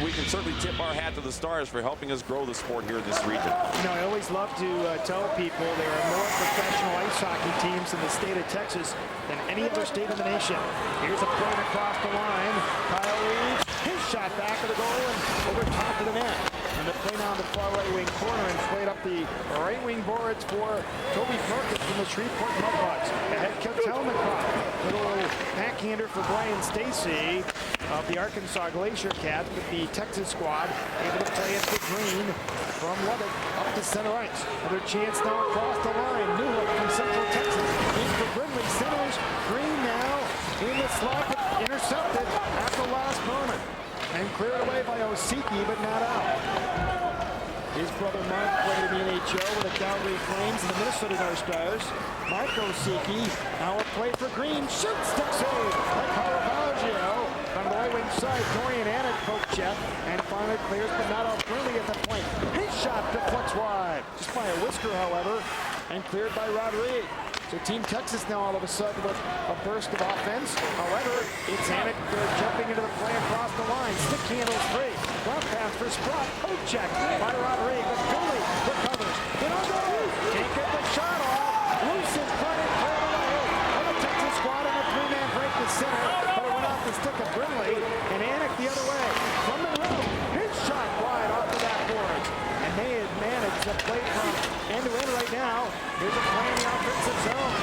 we can certainly tip our hat to the Stars for helping us grow the sport here in this region. You know, I always love to tell people there are more professional ice hockey teams in the state of Texas than any other state in the nation. Here's a point across the line. Kyle Reeves, his shot back of the goal and over top of the net. And the play now on the far right wing corner and played up the right wing boards for Toby Perkins from the Shreveport Mudbugs. Ahead comes Helmicott. Little backhander for Brian Stacy of the Arkansas Glacier Cats, but the Texas squad able to play it to Green from Lubbock up to center ice. Another chance now across the line. Newhook from Central Texas. In for Brindley. Centers. Green now in the slot, but intercepted at the last moment. And cleared away by Osiki, but not out. His brother Mark played in the NHL with the Calgary Flames and the Minnesota North Stars. Mark Osiki, now a play for Green. Shoots, stick save by Caravaggio. On the right wing side, Dorian Anik poke check. And finally clears, but not out. Brindley at the point. His shot deflects wide. Just by a whisker, however. And cleared by Rodriguez. So Team Texas now all of a sudden with a burst of offense. However, it's Anik jumping into the play across the line. Stick handles free. Drop pass for Sprott. Poke check by Rodriguez. But Philly recovers. Can't get the shot off. Loose in front and cleared away. On the Texas squad and a three-man break to center. But it went off the stick of Brindley. And Anik the other way. From the room. His shot wide off the backboards. And they had managed to play from end to end right now. Here's a play in the offensive zone.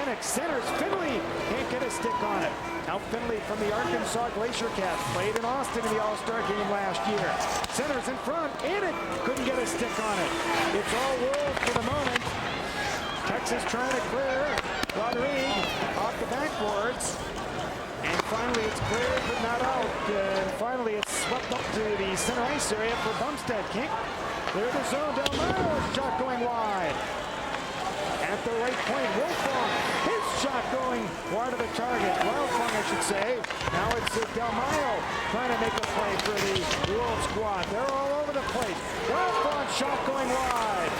Anik centers. Finley can't get a stick on it. Now Finley from the Arkansas Glacier Cats played in Austin in the All-Star game last year. Centers in front. Anik couldn't get a stick on it. It's all world for the moment. Texas trying to clear. Rodriguez off the backboards. And finally it's cleared but not out. And finally it's swept up to the center ice area for Bumstead. Can't clear the zone. Del Mayo's shot going wide. At the right point, Wolfong, his shot going wide of the target. Wildfong, I should say. Now it's Del Mayo trying to make a play for the World squad. They're all over the place. Wildfong shot going wide.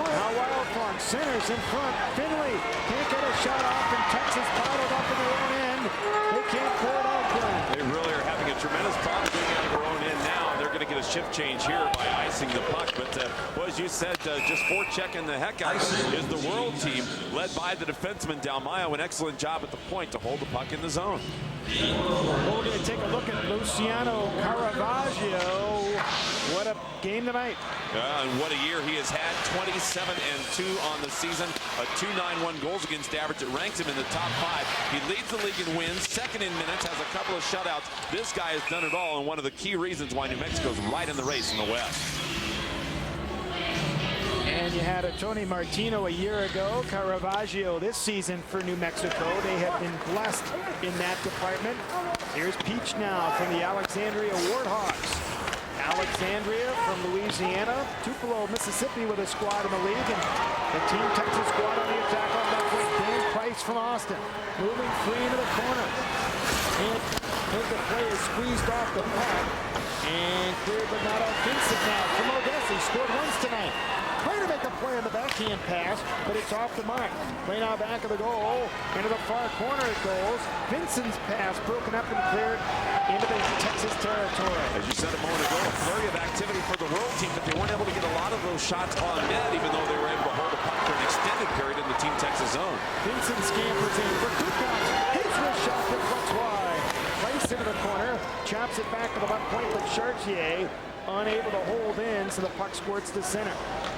Now Wildfong centers in front. Finley can't get a shot off, and Texas bottled up in their own end. They can't clear it out good. They really are having a tremendous problem getting out of their own end now. They're going to get a shift change here by icing the puck. But as you said, just forechecking the heck out is the World team, led by the defenseman Del Mayo. An excellent job at the point to hold the puck in the zone. Well, we're going to take a look at Luciano Caravaggio. What a game tonight. And what a year he has had. 27-2 on the season. A .291 goals against average. It ranks him in the top 5. He leads the league in wins. Second in minutes. Has a couple of shutouts. This guy has done it all, and one of the key reasons why New Mexico's right in the race in the West. And you had a Tony Martino a year ago. Caravaggio this season for New Mexico. They have been blessed in that department. Here's Peach now from the Alexandria Warthawks. Alexandria from Louisiana. Tupelo, Mississippi with a squad in the league. And the Team Texas squad on the attack on that point. Dan Price from Austin. Moving free into the corner. And the play is squeezed off the puck. And cleared but not out. Vincent now from Odessa. Scored once tonight. Trying to make a play on the backhand pass, but it's off the mark. Play now back of the goal. Into the far corner it goes. Vincent's pass broken up and cleared into the Texas territory. As you said a moment ago, a flurry of activity for the World team, but they weren't able to get a lot of those shots on net, even though they were able to hold the puck for an extended period in the Team Texas zone. Vincent scampers in for Kukoc. His wrist shot deflects wide. Place into the corner. Chops it back to the left point, but Chartier unable to hold in, so the puck squirts to center.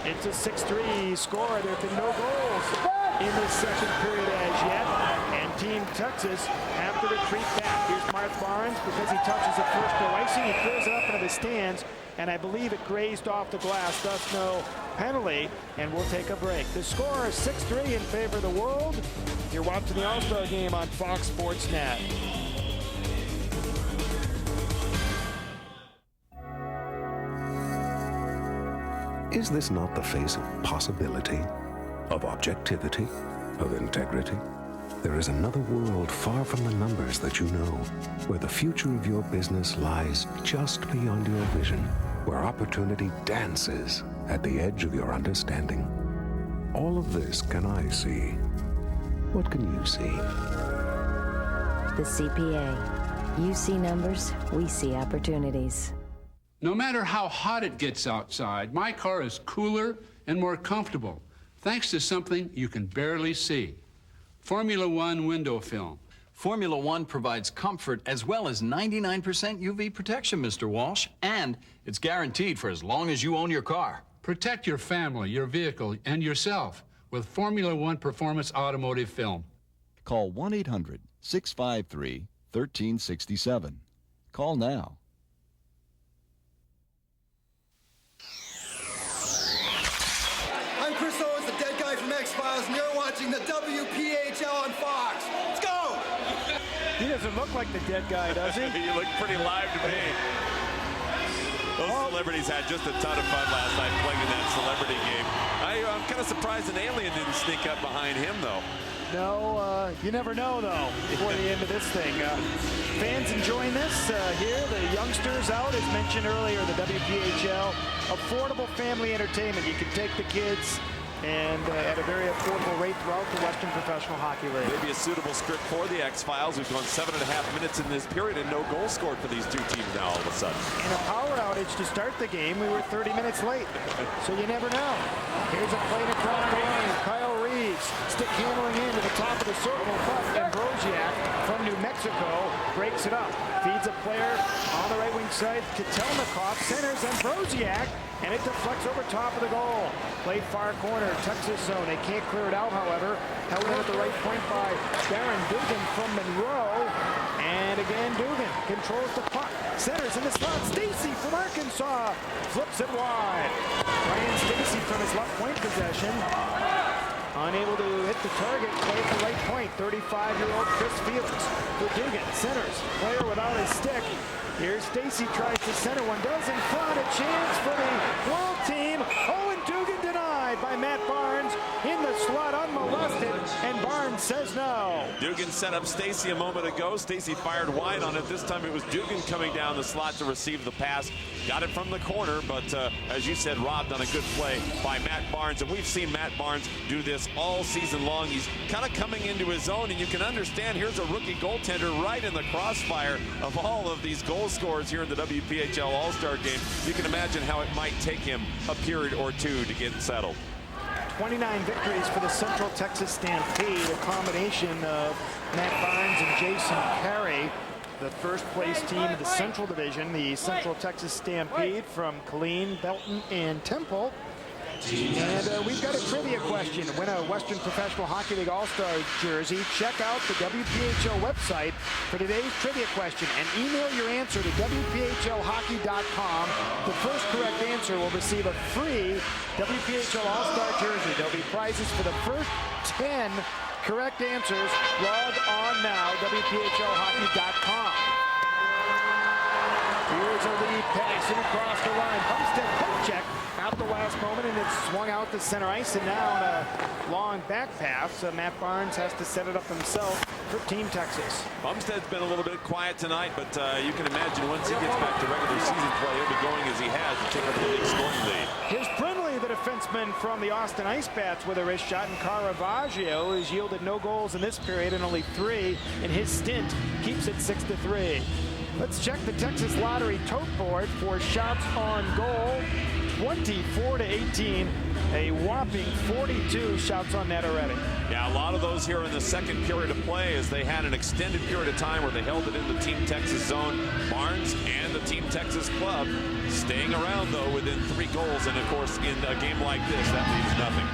It's a 6-3 score. There have been no goals in this second period as yet. And Team Texas have to retreat back. Here's Mark Barnes because he touches it first to icing. He clears it up into the stands, and I believe it grazed off the glass, thus no penalty, and we'll take a break. The score is 6-3 in favor of the World. You're watching the All-Star Game on Fox Sports Net. Is this not the face of possibility, of objectivity, of integrity? there is another world far from the numbers that you know, where the future of your business lies just beyond your vision, where opportunity dances at the edge of your understanding. All of this can I see. What can you see? The CPA. You see numbers, we see opportunities. No matter how hot it gets outside, my car is cooler and more comfortable, thanks to something you can barely see. Formula One window film. Formula One provides comfort as well as 99% UV protection, Mr. Walsh, and it's guaranteed for as long as you own your car. Protect your family, your vehicle, and yourself with Formula One Performance Automotive Film. Call 1-800-653-1367. Call now. I'm Chris Owens, the dead guy from X-Files, and you're watching the WPHL on Fox. Let's go! He doesn't look like the dead guy, does he? He looked pretty live to me. Those celebrities had just a ton of fun last night playing in that celebrity game. I'm kind of surprised an alien didn't sneak up behind him, though. No, you never know, though, before the end of this thing. Fans enjoying this here. The youngsters out, as mentioned earlier, the WPHL. Affordable family entertainment. You can take the kids and at a very affordable rate throughout the Western Professional Hockey League. Maybe a suitable script for the X-Files. We've gone 7.5 minutes in this period and no goal scored for these two teams now all of a sudden. In a power outage to start the game, we were 30 minutes late, so you never know. Here's a play to cross the line. Kyle Reeves stick handling in to the top of the circle, but Ambrosiak from New Mexico breaks it up. Feeds a player on the right wing side. Katelnikov centers Ambrosiak, and it deflects over top of the goal. Played far corner, Texas zone. They can't clear it out, however. Held in at the right point by Baron Dugan from Monroe. And again, Dugan controls the puck. Centers in the slot. Stacy from Arkansas flips it wide. Ryan Stacy from his left point possession. Unable to hit the target, play at the right point. 35-year-old Chris Felix for Dugan. Centers, player without his stick. Here's Stacy, tries to center one, does in front. A chance for the world team. Oh, and Dugan denied by Matt Barnes in the slot, unmolested, and Barnes says no. Dugan set up Stacy a moment ago. Stacy fired wide on it. This time it was Dugan coming down the slot to receive the pass. Got it from the corner, but as you said, robbed on a good play by Matt Barnes. And we've seen Matt Barnes do this all season long. He's kind of coming into his own, and you can understand here's a rookie goaltender right in the crossfire of all of these goal scorers here in the WPHL All-Star Game. You can imagine how it might take him a period or two to get settled. 29 victories for the Central Texas Stampede, a combination of Matt Barnes and Jason Carey. The first place team in the Central Division, the Central Texas Stampede from Killeen, Belton, and Temple. And we've got a trivia question. To win a Western Professional Hockey League All-Star jersey, check out the WPHL website for today's trivia question and email your answer to WPHLhockey.com. The first correct answer will receive a free WPHL All-Star jersey. There'll be prizes for the first 10 correct answers. Log on now, WPHLhockey.com. Here's a lead pass in across the line. Bumstead poke check out the last moment, and it's swung out to center ice, and now on a long back pass, Matt Barnes has to set it up himself for Team Texas. Bumstead's been a little bit quiet tonight, but you can imagine once he gets back to regular season play, he'll be going as he has to take up the big scoring lead. Here's Brindley, the defenseman from the Austin Ice Bats, with a wrist shot, and Caravaggio has yielded no goals in this period and only 3 in his stint. Keeps it 6-3. Let's check the Texas Lottery tote board for shots on goal. 24-18, a whopping 42 shots on net already. Yeah, a lot of those here in the second period of play, as they had an extended period of time where they held it in the Team Texas zone. Barnes and the Team Texas club staying around, though, within 3 goals. And, of course, in a game like this, that means nothing.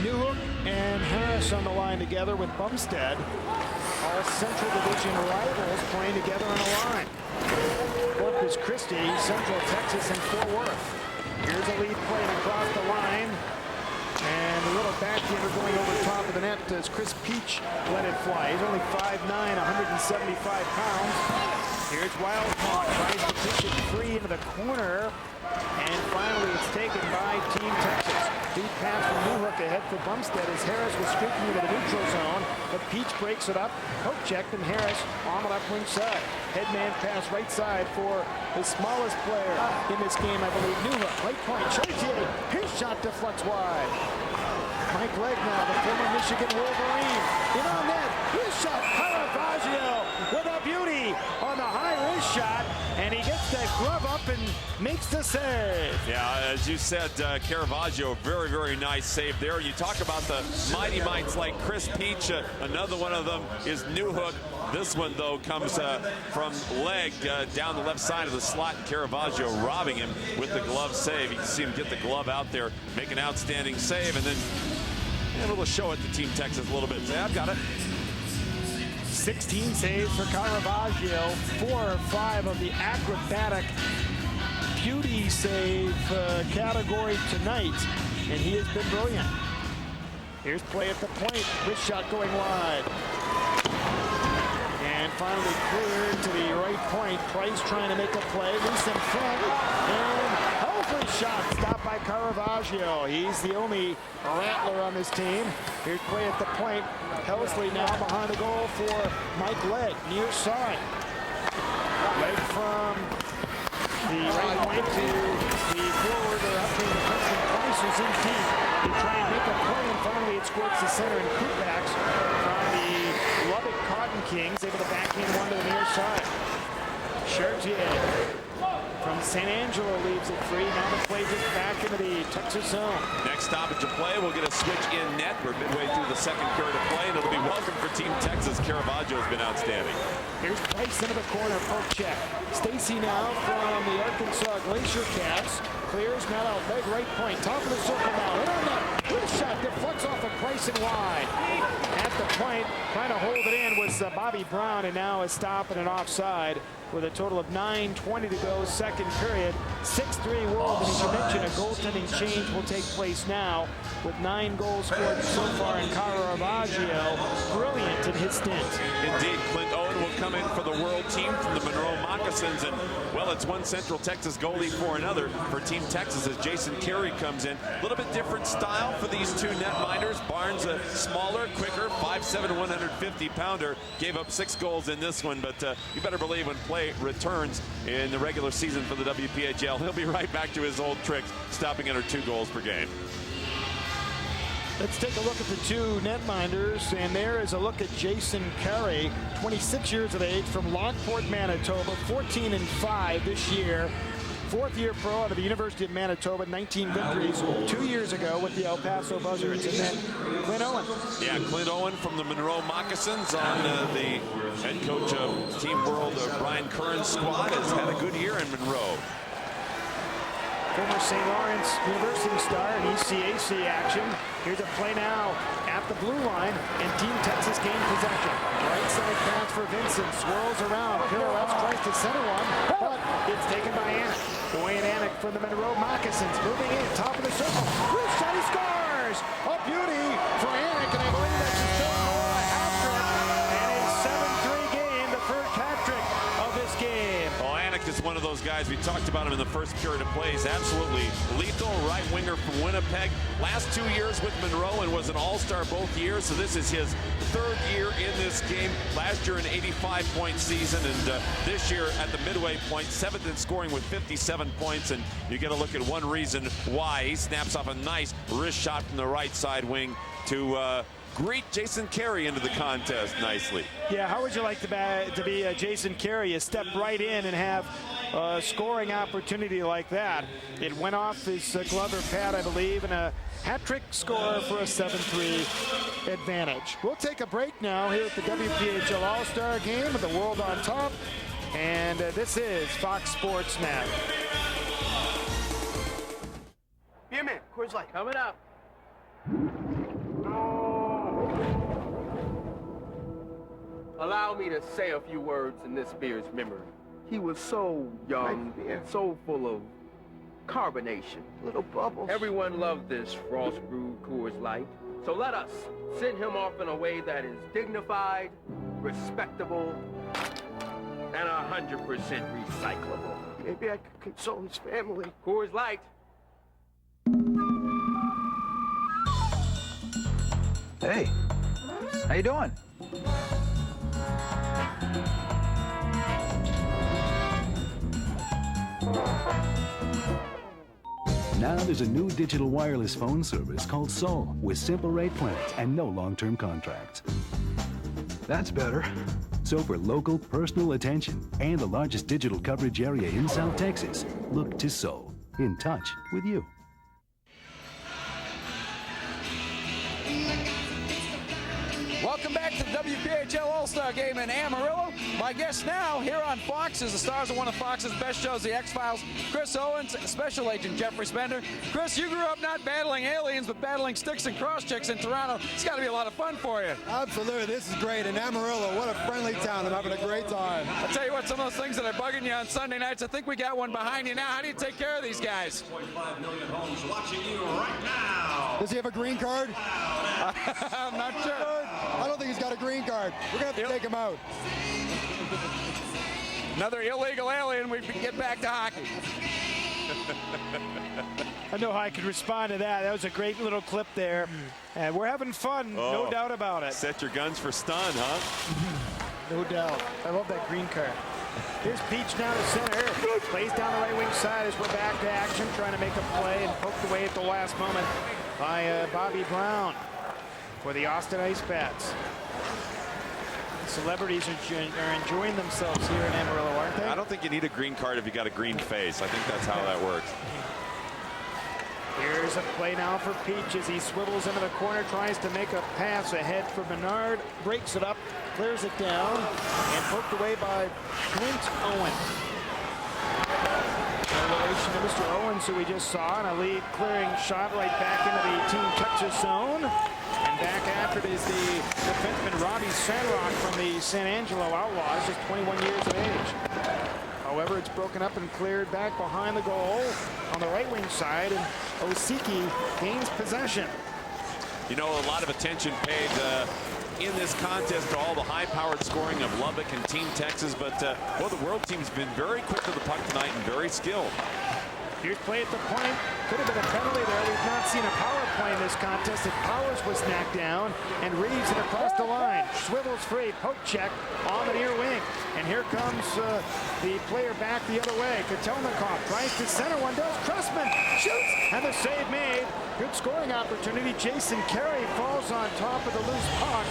Newhook and Harris on the line together with Bumstead. All Central Division rivals playing together on a line. Corpus Christi, Central Texas, and Fort Worth. Here's a lead play across the line. And a little backhander going over the top of the net as Chris Peach let it fly. He's only 5'9", 175 pounds. Here's Wildcard, tries to push it free into the corner. And finally, it's taken by Team Texas. Deep pass from Newhook ahead for Bumstead as Harris was streaking into the neutral zone. But Peach breaks it up. Poke checked, and Harris on the left wing side. Headman pass right side for the smallest player in this game, I believe. Newhook, right point. Chartier, his shot deflects wide. Mike Legg now, the former Michigan Wolverine. In on net, his shot. Caravaggio with a beauty on the high wrist shot. And he gets that glove up and makes the save. Yeah, as you said, Caravaggio, very, very nice save there. You talk about the mighty mites like Chris Peach. Another one of them is Newhook. This one, though, comes from Legg down the left side of the slot. And Caravaggio robbing him with the glove save. You can see him get the glove out there, make an outstanding save, and then able to show it to Team Texas a little bit. Say, I've got it. 16 saves for Caravaggio, 4 or 5 of the acrobatic beauty save category tonight, and he has been brilliant. Here's play at the point, wrist shot going wide. And finally cleared to the right point. Price trying to make a play, loose in front, and Helsley's shot stopped by Caravaggio. He's the only rattler on this team. Here's play at the point. Helsley now behind the goal for Mike Legg, near side. Legg from the right point to the forward, or up to the defenseman. Price is in deep to try and make a play, and finally it squirts the center, and Kupaks from the Lubbock Cotton Kings able to backhand one to the near side. Chartier from San Angelo leaves it free. Now the play just back into the Texas zone. Next stoppage of play, we'll get a switch in net. We're midway through the second period of play, and it'll be welcome for Team Texas. Caravaggio has been outstanding. Here's Price into the corner, poke check. Stacy now from the Arkansas Glacier Cats. Clears, not out, Legg right point. Top of the circle now. In on net. Good shot, deflects off of Price and wide. At the point, trying to hold it in was Bobby Brown, and now a stop and an offside with a total of 9:20 to go, second period. 6-3 World, and as you mentioned, a goaltending change will take place now with 9 goals scored so far in Caravaggio. Brilliant in his stint. Indeed, Clint Owen will come in for the world team from the Monroe Moccasins, and well, it's one Central Texas goalie for another for Team Texas as Jason Carey comes in. A little bit different style for these two netminders. Barnes, a smaller, quicker, 5'7", 150-pounder, gave up 6 goals in this one, but you better believe when play returns in the regular season for the WPHL, he'll be right back to his old tricks, stopping under 2 goals per game. Let's take a look at the two netminders, and there is a look at Jason Carey, 26 years of age, from Lockport, Manitoba, 14-5 this year. 4th-year pro out of the University of Manitoba, 19 victories 2 years ago with the El Paso Buzzards. And then Clint Owen. Yeah, Clint Owen from the Monroe Moccasins on the head coach of Team World, Brian Curran's squad, has had a good year in Monroe. Former St. Lawrence University star in ECAC action. Here's a play now at the blue line, and Team Texas gained possession. Right side pass for Vincent, swirls around, pirouettes, tries to center one, but it's taken by Anik. Dwayne Anik from the Monroe Moccasins, moving in, top of the circle. Wrist shot, he scores! A beauty for Anik, and I believe that's his third goal, a hat-trick, and a 7-3 game, the first hat-trick of this game. Well, Anik is one of those guys, we talked about him in the first period of play. He's absolutely lethal, right winger from Winnipeg. Last 2 years with Monroe and was an all-star both years, so this is his 3rd year in this game. Last year an 85-point season, and this year at the midway point, 7th in scoring with 57 points, and you get a look at one reason why. He snaps off a nice wrist shot from the right side wing to greet Jason Carey into the contest nicely. Yeah, how would you like to be Jason Carey? You step right in and have a scoring opportunity like that. It went off his glove or pad, I believe, and a hat-trick score for a 7-3 advantage. We'll take a break now here at the WPHL All-Star Game with the world on top, and this is Fox Sports Net. Beer man, Coors Light. Coming up. Allow me to say a few words in this beer's memory. He was so young, so full of carbonation. Little bubbles. Everyone loved this frost-brewed Coors Light. So let us send him off in a way that is dignified, respectable, and 100% recyclable. Maybe I could console his family. Coors Light. Hey, how you doing? Now there's a new digital wireless phone service called Soul with simple rate plans and no long-term contracts. That's better. So for local personal attention and the largest digital coverage area in South Texas, look to Soul. In touch with you. Welcome back to the WPHL All-Star Game in Amarillo. My guest now here on Fox is the stars of one of Fox's best shows, The X-Files, Chris Owens, Special Agent Jeffrey Spender. Chris, you grew up not battling aliens, but battling sticks and cross-checks in Toronto. It's got to be a lot of fun for you. Absolutely. This is great. In Amarillo, what a friendly town. I'm having a great time. I'll tell you what, some of those things that are bugging you on Sunday nights, I think we got one behind you now. How do you take care of these guys? 6.5 million homes watching you right now. Does he have a green card? I'm not sure. I don't think he's got a green card. We're going to have to take him out. Another illegal alien. We can get back to hockey. I know how I could respond to that. That was a great little clip there. And we're having fun, no doubt about it. Set your guns for stun, huh? No doubt. I love that green card. Here's Peach now to center. Plays down the right wing side as we're back to action, trying to make a play and poked away at the last moment by Bobby Brown for the Austin Ice Bats. Celebrities are enjoying themselves here in Amarillo, aren't they? I don't think you need a green card if you got a green face. I think that's how that works. Here's a play now for Peach as he swivels into the corner, tries to make a pass ahead for Bernard, breaks it up, clears it down, and poked away by Clint Owen. In relation to Mr. Owens, who we just saw, and a lead clearing shot right back into the Team Texas zone. And back after it is the defenseman Robbie Sandrock from the San Angelo Outlaws, just 21 years of age. However, it's broken up and cleared back behind the goal on the right wing side, and Osiki gains possession. You know, a lot of attention paid in this contest to all the high-powered scoring of Lubbock and Team Texas, but well, the world team's been very quick to the puck tonight and very skilled. Here's play at the point. Could have been a penalty there. We've not seen a power play in this contest. If Powers was knocked down and Reeves it across the line. Swivels free. Poke check on the near wing. And here comes the player back the other way. Kotelnikov tries to center. One does. Trussman shoots. And the save made. Good scoring opportunity. Jason Carey falls on top of the loose puck.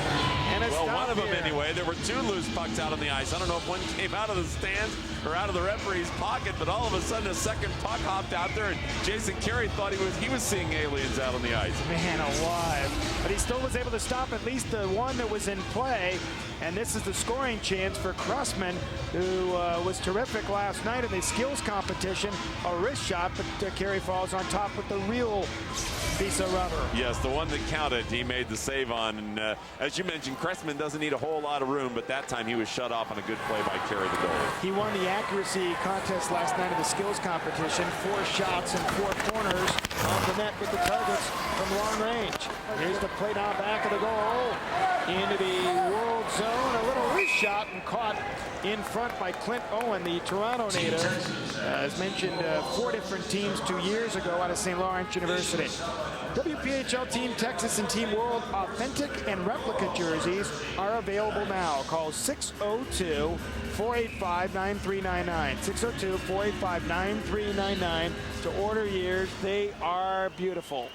And a well, one of them here. anyway. There were two loose pucks out on the ice. I don't know if one came out of the stands or out of the referee's pocket, but all of a sudden a second puck hopped out there, and Jason Carey thought he was seeing aliens out on the ice. Man alive. But he still was able to stop at least the one that was in play. And this is the scoring chance for Krussman, who was terrific last night in the skills competition. A wrist shot, but Carey falls on top with the real piece of rubber. Yes, the one that counted, he made the save on. And as you mentioned, Krussman doesn't need a whole lot of room, but that time he was shut off on a good play by Carey, the goalie. He won the accuracy contest last night of the skills competition. 4 shots and 4 corners on the net with the targets from long range. Here's the play down back of the goal into the world zone. A little wrist shot and caught in front by Clint Owen, the Toronto native. As mentioned, 4 different teams 2 years ago out of St. Lawrence University. WPHL Team Texas and Team World authentic and replica jerseys are available now. Call 602-485-9399. 602-485-9399 to order yours. They are beautiful.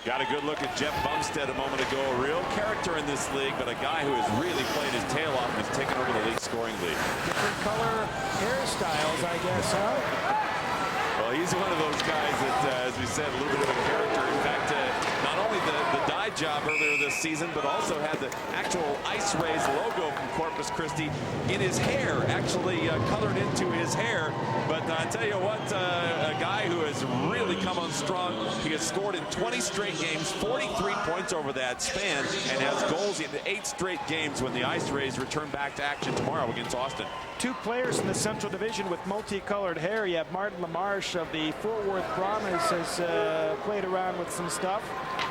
Got a good look at Jeff Bumstead a moment ago. A real character in this league, but a guy who has really played his tail off and has taken over the league scoring lead. Different color hairstyles, I guess, huh? Well, he's one of those guys that, as we said, a little bit of a character. In fact, not only the dye job earlier this season, but also had the actual Ice Rays logo from Corpus Christi in his hair, actually colored into his hair. But I tell you what, a guy who has really come on strong. He has scored in 20 straight games, 43 points over that span, and has goals in 8 straight games when the Ice Rays return back to action tomorrow against Austin. 2 players in the Central Division with multicolored hair. You have Martin LaMarche of the Fort Worth Brahmas has played around with some stuff,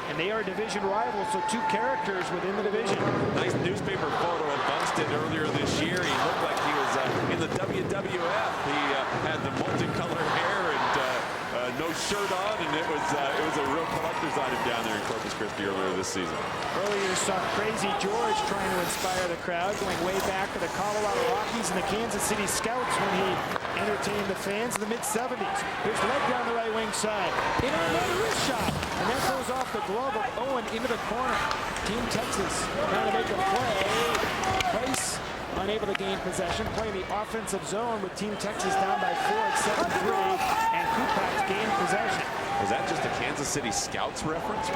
and they are division rivals, so 2 characters within the division. Nice newspaper photo of Bumstead earlier this year. He looked like he was in the saw him down there in Corpus Christi earlier this season. Earlier you saw Crazy George trying to inspire the crowd, going way back to the Colorado Rockies and the Kansas City Scouts when he entertained the fans in the mid-70s. Here's leg down the right wing side. In on another wrist shot. And that goes off the glove of Owen into the corner. Team Texas trying to make a play. Price unable to gain possession, playing the offensive zone with Team Texas down by 4 at 7-3, and Kupak's gained possession. Was that just a Kansas City Scouts reference?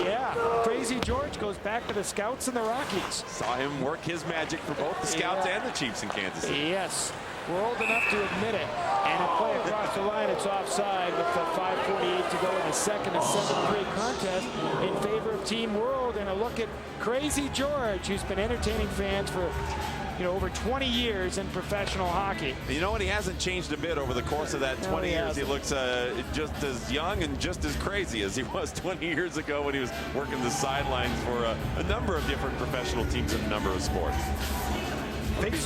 Yeah, Crazy George goes back to the Scouts and the Rockies. Saw him work his magic for both the Scouts and the Chiefs in Kansas City. Yes, we're old enough to admit it. And a play across the line, it's offside with the 5:48 to go in the second, a 7-3 contest in favor of Team World. And a look at Crazy George, who's been entertaining fans for over 20 years in professional hockey. You know what? He hasn't changed a bit over the course of that 20 years. He looks just as young and just as crazy as he was 20 years ago when he was working the sidelines for a number of different professional teams in a number of sports. He's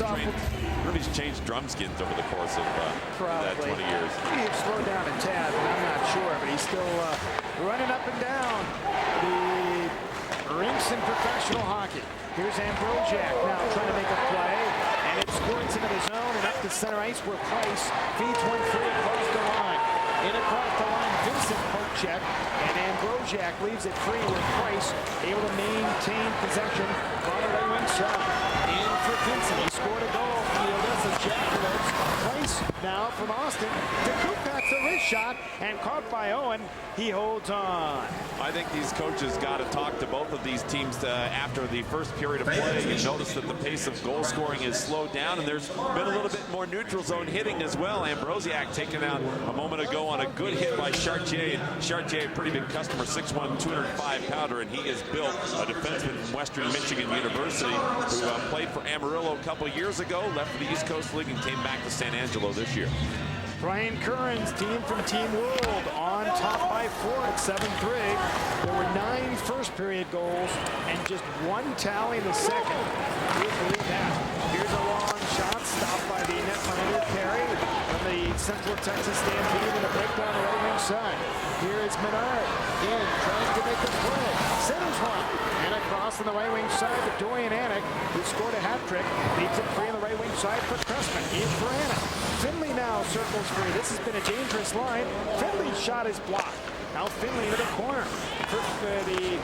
changed drum skins over the course of that 20 years. He's slowed down a tad, but I'm not sure. But he's still running up and down the rinks in professional hockey. Here's Ambrosiak now trying to make a play, and it squirts into the zone and up to center ice where Price feeds one free across the line. In across the line, Vincent poke check, and Ambrosiak leaves it free with Price able to maintain possession on the right wing side. In for Vincent, he scored a goal. This is Jacobs. Price now from Austin to Kupak, the wrist shot, and caught by Owen. He holds on. I think these coaches got to talk to both of these teams after the first period of play. You notice that the pace of goal scoring is slowed down, and there's been a little bit more neutral zone hitting as well. Ambrosiak taken out a moment ago on a good hit by Chartier. Chartier, a pretty big customer, 6'1", 205-pounder, and he is built, a defenseman from Western Michigan University who played for Amarillo a couple years ago, left for the East Coast League, and came back to San Angelo this year. Brian Curran's team from Team World on top by 4 at 7-3. There were 9 first-period goals and just 1 tally in the second. You believe that. Here's a long shot stopped by the netminder Perry from the Central Texas Stampede and a breakdown the right wing side. Here is Menard in, tries to make a play. Centers one. And across on the right wing side to Dorian Anik, who scored a hat trick. Beats it free on the right wing side for Cressman. In for Anik. Finley now circles free. This has been a dangerous line. Finley's shot is blocked. Now Finley into the corner for the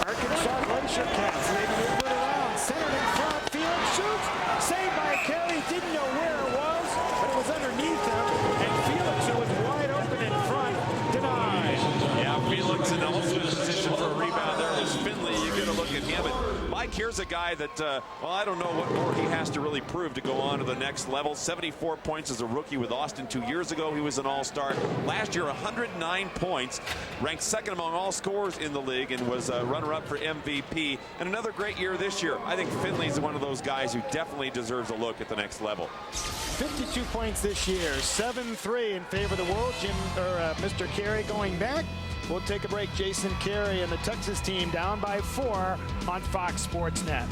Arkansas Glacier Cats. They move it around. Centered in front. Felix shoots. Saved by Kelly. Didn't know where it was, but it was underneath him. And Felix, who was wide open in front, denied. Yeah, Felix in the ultimate position for a rebound. There was Finley. You get a look at him. And Mike, here's a guy that, well, I don't know what more he has to really prove to go on to the next level. 74 points as a rookie with Austin 2 years ago. He was an all-star. Last year, 109 points. Ranked second among all scorers in the league and was runner-up for MVP. And another great year this year. I think Finley's one of those guys who definitely deserves a look at the next level. 52 points this year. 7-3 in favor of the World. Mr. Carey going back. We'll take a break. Jason Carey and the Texas team down by 4 on Fox Sports Net.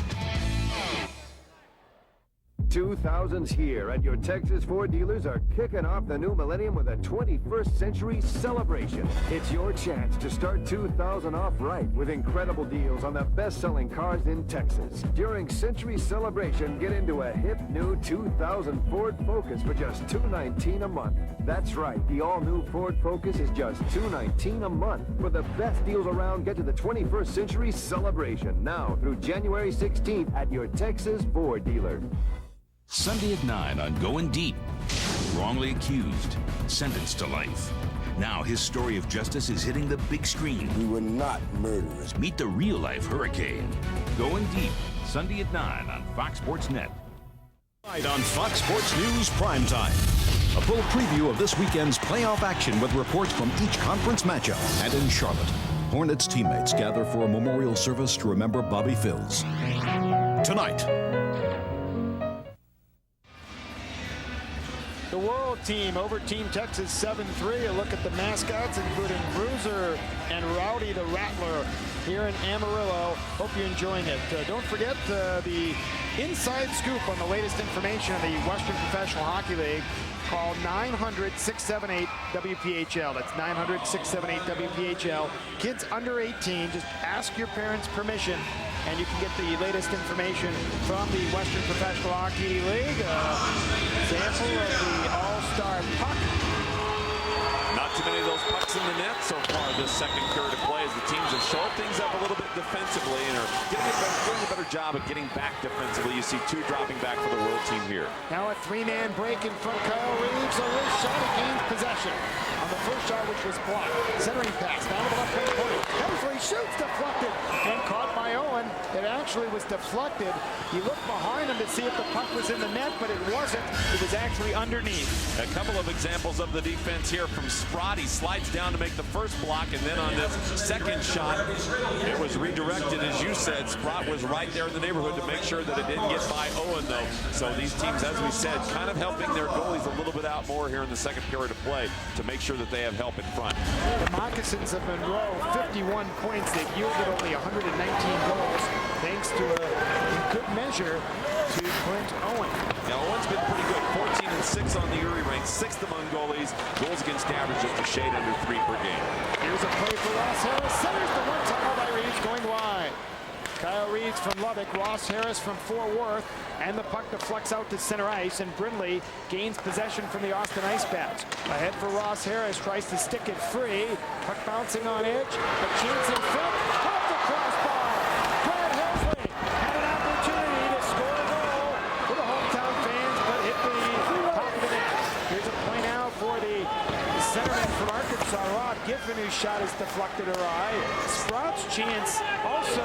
2000's here, and your Texas Ford dealers are kicking off the new millennium with a 21st century celebration. It's your chance to start 2000 off right with incredible deals on the best-selling cars in Texas. During Century Celebration, get into a hip new 2000 Ford Focus for just $219 a month. That's right, the all-new Ford Focus is just $219 a month. For the best deals around, get to the 21st Century Celebration now through January 16th at your Texas Ford dealer. Sunday at 9 on Going Deep. Wrongly accused, sentenced to life. Now his story of justice is hitting the big screen. We were not murderers. Meet the real-life hurricane. Going Deep, Sunday at 9 on Fox Sports Net. Tonight on Fox Sports News Primetime. A full preview of this weekend's playoff action with reports from each conference matchup. And in Charlotte, Hornets teammates gather for a memorial service to remember Bobby Phills. Tonight. The World team over Team Texas 7-3. A look at the mascots, including Bruiser and Rowdy the Rattler. here in Amarillo. Hope you're enjoying it. Don't forget the inside scoop on the latest information on the Western Professional Hockey League. Call 900-678-WPHL. That's 900-678-WPHL. Kids under 18, just ask your parents' permission, and you can get the latest information from the Western Professional Hockey League. Example of the all-star puck. Not too many of those pucks in the net so far this second period of play as the teams have shown things up a little bit defensively and are doing a better job of getting back defensively. You see two dropping back for the world team here. Now a three-man break in front. Kyle Reeves, a wrist shot, he gains possession on the first shot, which was blocked. Centering pass down to the left-hand corner. Hemsley shoots, deflected, and caught by Owen. It actually was deflected. He looked behind him to see if the puck was in the net, but it wasn't. It was actually underneath. A couple of examples of the defense here from Sprott. He slides down to make the first block, and then on this second shot, it was redirected. As you said, Sprott was right there in the neighborhood to make sure that it didn't get by Owen, though. So these teams, as we said, kind of helping their goalies a little bit out more here in the second period of play to make sure that they have help in front. The Moccasins of Monroe, 51 points. They've yielded only 119 goals, thanks to in good measure to Clint Owen. Now, Owen's been pretty good. 14-6 on the Uri rank, 6th among goalies. Goals against average just a shade under 3 per game. Here's a play for Ross Harris. Centers the one-timer by Reeves going wide. Kyle Reeves from Lubbock, Ross Harris from Fort Worth, and the puck deflects out to center ice, and Brindley gains possession from the Austin Ice Bats. Ahead for Ross Harris, tries to stick it free. Puck bouncing on edge, a chance in front, off the crossbar. Brad Helsley had an opportunity to score a goal for the hometown fans, but hit the top of the net. Here's a play now for the centerman from Arkansas, Rob Giffen, whose shot is deflected awry. Sprout's chance also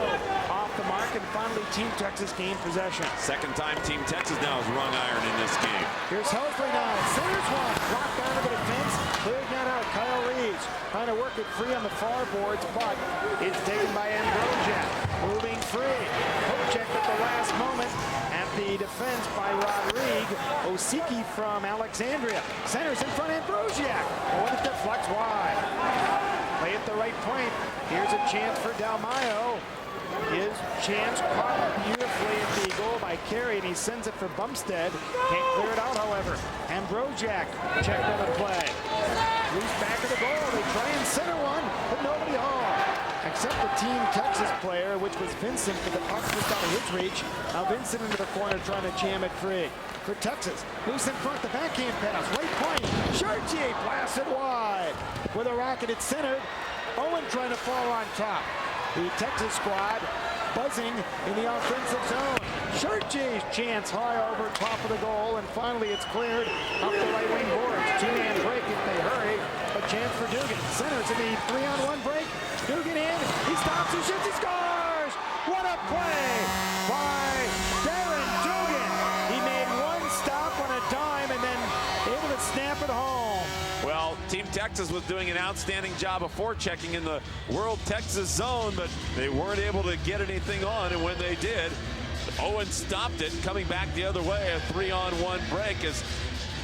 off the mark, and finally Team Texas gained possession. Second time Team Texas now has rung iron in this game. Here's Helsley now. Centers one. Blocked down to the defense. Cleared that out. Kyle Reeves trying to work it free on the far boards, but it's taken by Ambrosiak. Moving free. Hook checked at the last moment at the defense by Rodrigue. Osiki from Alexandria. Centers in front. Ambrosiak. Oh, and it deflects wide. Play at the right point. Here's a chance for Dalmayo. His chance caught beautifully at the goal by Carey, and he sends it for Bumstead. Can't clear it out, however. Ambrosiak checked on the play. Loose back of the goal. They try and center one, but nobody home. Except the Team Texas player, which was Vincent, but the puck just out of his reach. Now Vincent into the corner trying to jam it free. For Texas, loose in front, the backhand pass, right point. Chartier blasted wide. With a rocket, it's centered. Owen trying to fall on top. The Texas squad buzzing in the offensive zone. Chartier's chance high over top of the goal, and finally it's cleared up the right wing boards. Two-man break if they hurry. A chance for Dugan. Centers in the 3-on-1 break. Dugan in. He stops, he shoots, he scores! What a play by Darren Dugan. He made one stop on a dime and then able to snap it home. Well, Team Texas was doing an outstanding job of forechecking in the World Texas zone, but they weren't able to get anything on, and when they did, Owen stopped it, coming back the other way, a 3-on-1 break as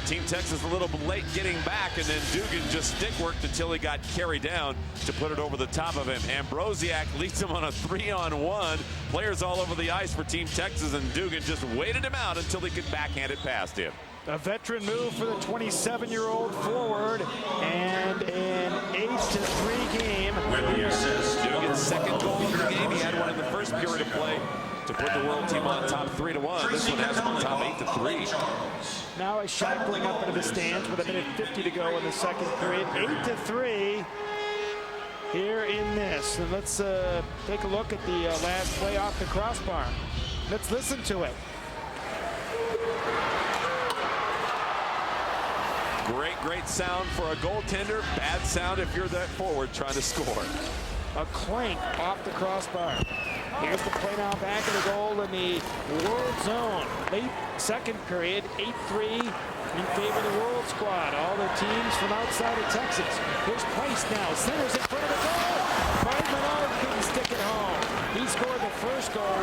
Team Texas a little bit late getting back, and then Dugan just stick worked until he got carried down to put it over the top of him. Ambrosiak leads him on a 3-on-1. Players all over the ice for Team Texas, and Dugan just waited him out until he could backhand it past him. A veteran move for the 27-year-old forward, and an 8-3 game. Dugan's second goal of the game. He had one in the first period of play to put the world team on top 3-1. This one has them on top 8-3. Now a shot going up into the stands with 1:50 to go in the second period. 8-3 here in this. And let's take a look at the last play off the crossbar. Let's listen to it. Great sound for a goaltender. Bad sound if you're that forward trying to score. A clank off the crossbar. Here's the play now back of the goal in the world zone. Late second period, 8-3 in favor of the world squad. All the teams from outside of Texas. Here's Price now. Centers in front of the goal. Brian Menard couldn't stick it home. He scored the first goal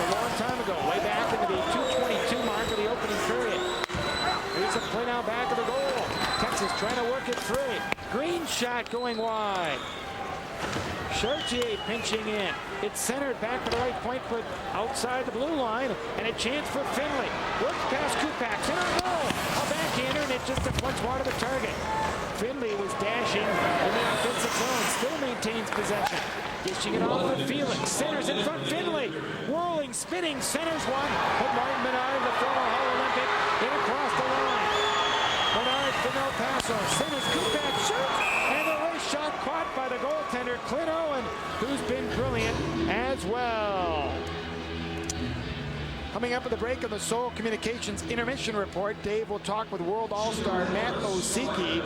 a long time ago, way back into the 2:22 mark of the opening period. Here's a play now back of the goal. Texas trying to work it free. Green shot going wide. Chartier pinching in. It's centered back to the right point, but outside the blue line, and a chance for Finley. Works past Kupak, center goal. A backhander, and it just deflects wide of the target. Finley was dashing in the offensive zone, still maintains possession. Dishing it off to Felix, centers in front, Finley. Whirling, spinning, centers one. But Martin Menard, the former Hall Olympic, in across the line. Menard from El Paso, centers, Kupak shoots, and the wrist shot caught by the goaltender, Clint Owen, who's been brilliant as well. Coming up at the break of the Seoul Communications Intermission Report, Dave will talk with World All-Star Matt Osiki.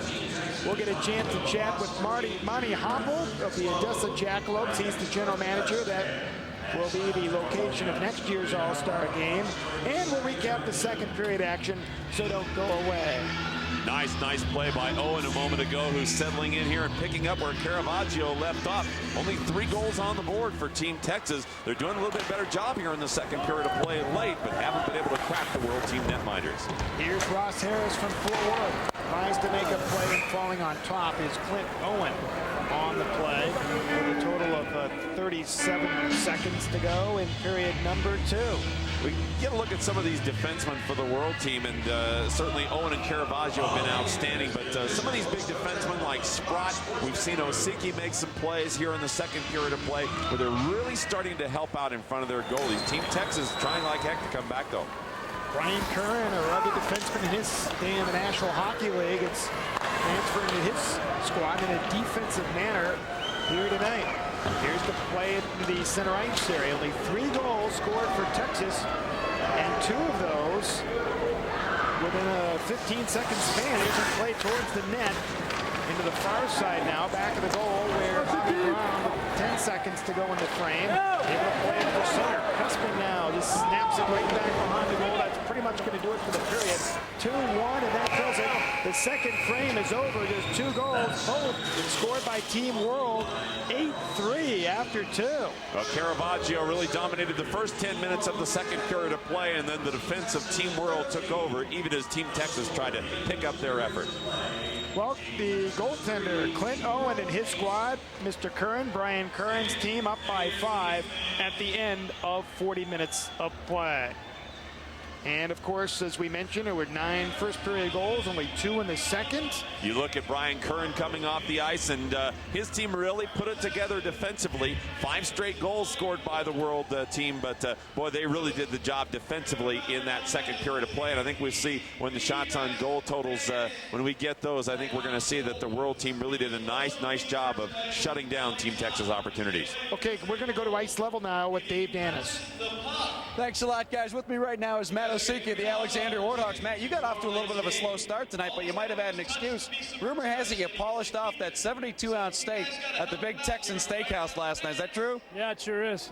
We'll get a chance to chat with Monty Hoppel of the Odessa Jackalopes. He's the general manager. That will be the location of next year's All-Star game. And we'll recap the second period action, so don't go away. Nice play by Owen a moment ago, who's settling in here and picking up where Caravaggio left off. Only 3 goals on the board for Team Texas. They're doing a little bit better job here in the second period of play late, but haven't been able to crack the World Team netminders. Here's Ross Harris from Fort Worth. Tries to make a play, and falling on top is Clint Owen on the play with a total of 37 seconds to go in period number 2. We get a look at some of these defensemen for the World Team, and certainly Owen and Caravaggio have been outstanding, but some of these big defensemen like Sprott, we've seen Osiki make some plays here in the second period of play, where they're really starting to help out in front of their goalies. Team Texas is trying like heck to come back, though. Brian Curran, a rugged defenseman in his day in the National Hockey League, it's transferring to his squad in a defensive manner here tonight. Here's the play into the center ice area. Only 3 goals scored for Texas, and 2 of those within a 15-second span. Here's a play towards the net into the far side now, back of the goal where Bobby Brown, with 10 seconds to go in the frame, able to play it to center. Cuspin now just snaps it right back behind the goal. That's pretty much going to do it for the period. 2-1, and that does it. The second frame is over. There's 2 goals, both scored by Team World. 8-3 after 2. Well, Caravaggio really dominated the first 10 minutes of the second period of play, and then the defense of Team World took over, even as Team Texas tried to pick up their effort. Well, the goaltender, Clint Owen and his squad, Mr. Curran, Brian Curran's team up by 5 at the end of 40 minutes of play. And, of course, as we mentioned, there were 9 first-period goals, only 2 in the second. You look at Brian Curran coming off the ice, and his team really put it together defensively. 5 straight goals scored by the World team, but, boy, they really did the job defensively in that second period of play. And I think we see when the shots on goal totals, when we get those, I think we're going to see that the World team really did a nice job of shutting down Team Texas opportunities. Okay, we're going to go to ice level now with Dave Danis. Thanks a lot, guys. With me right now is Matt Osiki of the Alexandria Warthogs. Matt, you got off to a little bit of a slow start tonight, but you might have had an excuse. Rumor has it you polished off that 72-ounce steak at the Big Texan Steakhouse last night. Is that true? Yeah, it sure is.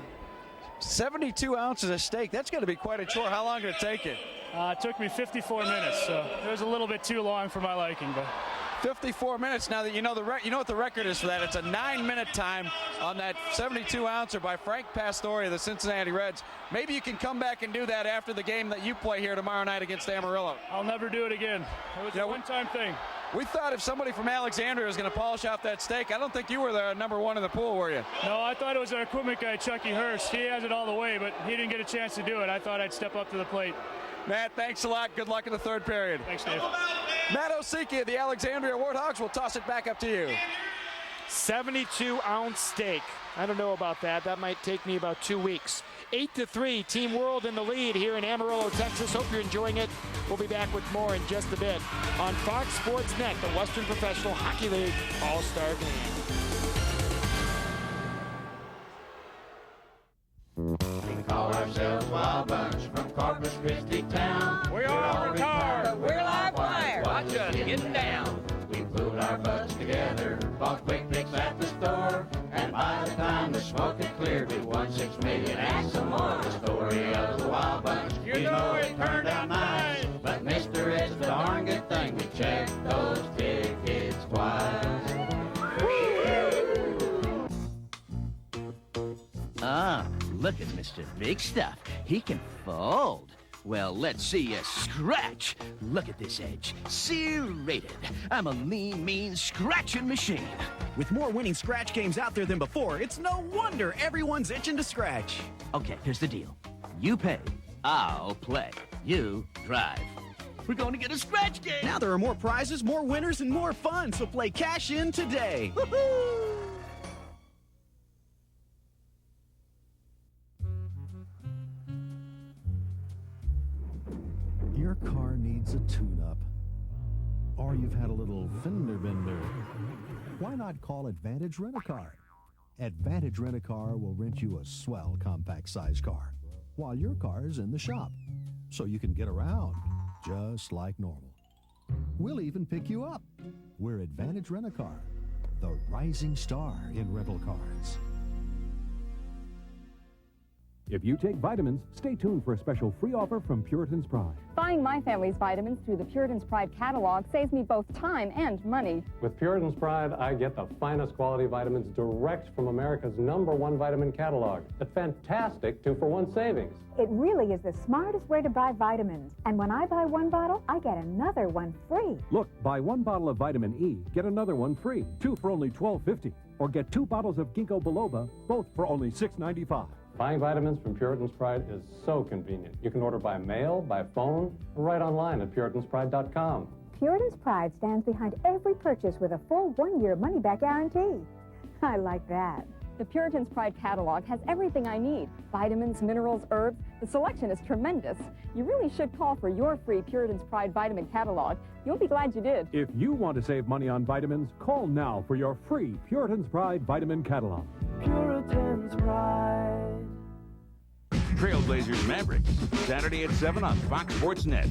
72 ounces of steak. That's going to be quite a chore. How long did it take you? It took me 54 minutes, so it was a little bit too long for my liking, but 54 minutes. Now that you know what the record is for that. It's a 9-minute time on that 72-ouncer by Frank Pastore of the Cincinnati Reds. Maybe you can come back and do that after the game that you play here tomorrow night against Amarillo. I'll never do it again. It was a one-time thing. We thought if somebody from Alexandria was going to polish off that steak, I don't think you were the number 1 in the pool, were you? No, I thought it was our equipment guy, Chucky Hurst. He has it all the way, but he didn't get a chance to do it. I thought I'd step up to the plate. Matt, thanks a lot. Good luck in the third period. Thanks, Dave. Matt Osiki of the Alexandria Warthogs will toss it back up to you. 72-ounce steak. I don't know about that. That might take me about 2 weeks. 8-3, Team World in the lead here in Amarillo, Texas. Hope you're enjoying it. We'll be back with more in just a bit on Fox Sports Net, the Western Professional Hockey League All-Star Game. We call ourselves Wild Bunch from Corpus Christi town. We're all retired, but we're live wire. Watch us getting down. We pulled our butts together, bought quick picks at the store, and by the time the smoke had cleared, we won $6 million and some more. The story of the Wild Bunch, you know it turned out nice, but mister, it's the darn good thing we checked those tickets twice. Ah, look at Mr. Big Stuff. He can fold. Well, let's see you scratch. Look at this edge. Serrated. I'm a lean, mean scratching machine. With more winning scratch games out there than before, it's no wonder everyone's itching to scratch. Okay, here's the deal. You pay, I'll play. You drive. We're going to get a scratch game. Now there are more prizes, more winners, and more fun, so play Cash In today. Woohoo! Your car needs a tune-up. Or you've had a little fender bender. Why not call Advantage Rent-A-Car? Advantage Rent-A-Car will rent you a swell compact size car while your car is in the shop, so you can get around just like normal. We'll even pick you up. We're Advantage Rent-A-Car, the rising star in rental cars. If you take vitamins, stay tuned for a special free offer from Puritan's Pride. Buying my family's vitamins through the Puritan's Pride catalog saves me both time and money. With Puritan's Pride, I get the finest quality vitamins direct from America's #1 vitamin catalog. A fantastic 2-for-1 savings. It really is the smartest way to buy vitamins. And when I buy one bottle, I get another one free. Look, buy one bottle of vitamin E, get another one free. 2 for only $12.50. Or get 2 bottles of ginkgo biloba, both for only $6.95. Buying vitamins from Puritan's Pride is so convenient. You can order by mail, by phone, or right online at puritanspride.com. Puritan's Pride stands behind every purchase with a full 1-year money-back guarantee. I like that. The Puritan's Pride catalog has everything I need. Vitamins, minerals, herbs. The selection is tremendous. You really should call for your free Puritan's Pride vitamin catalog. You'll be glad you did. If you want to save money on vitamins, call now for your free Puritan's Pride vitamin catalog. Puritan's Pride. Trailblazers Mavericks, Saturday at 7 on Fox Sports Net.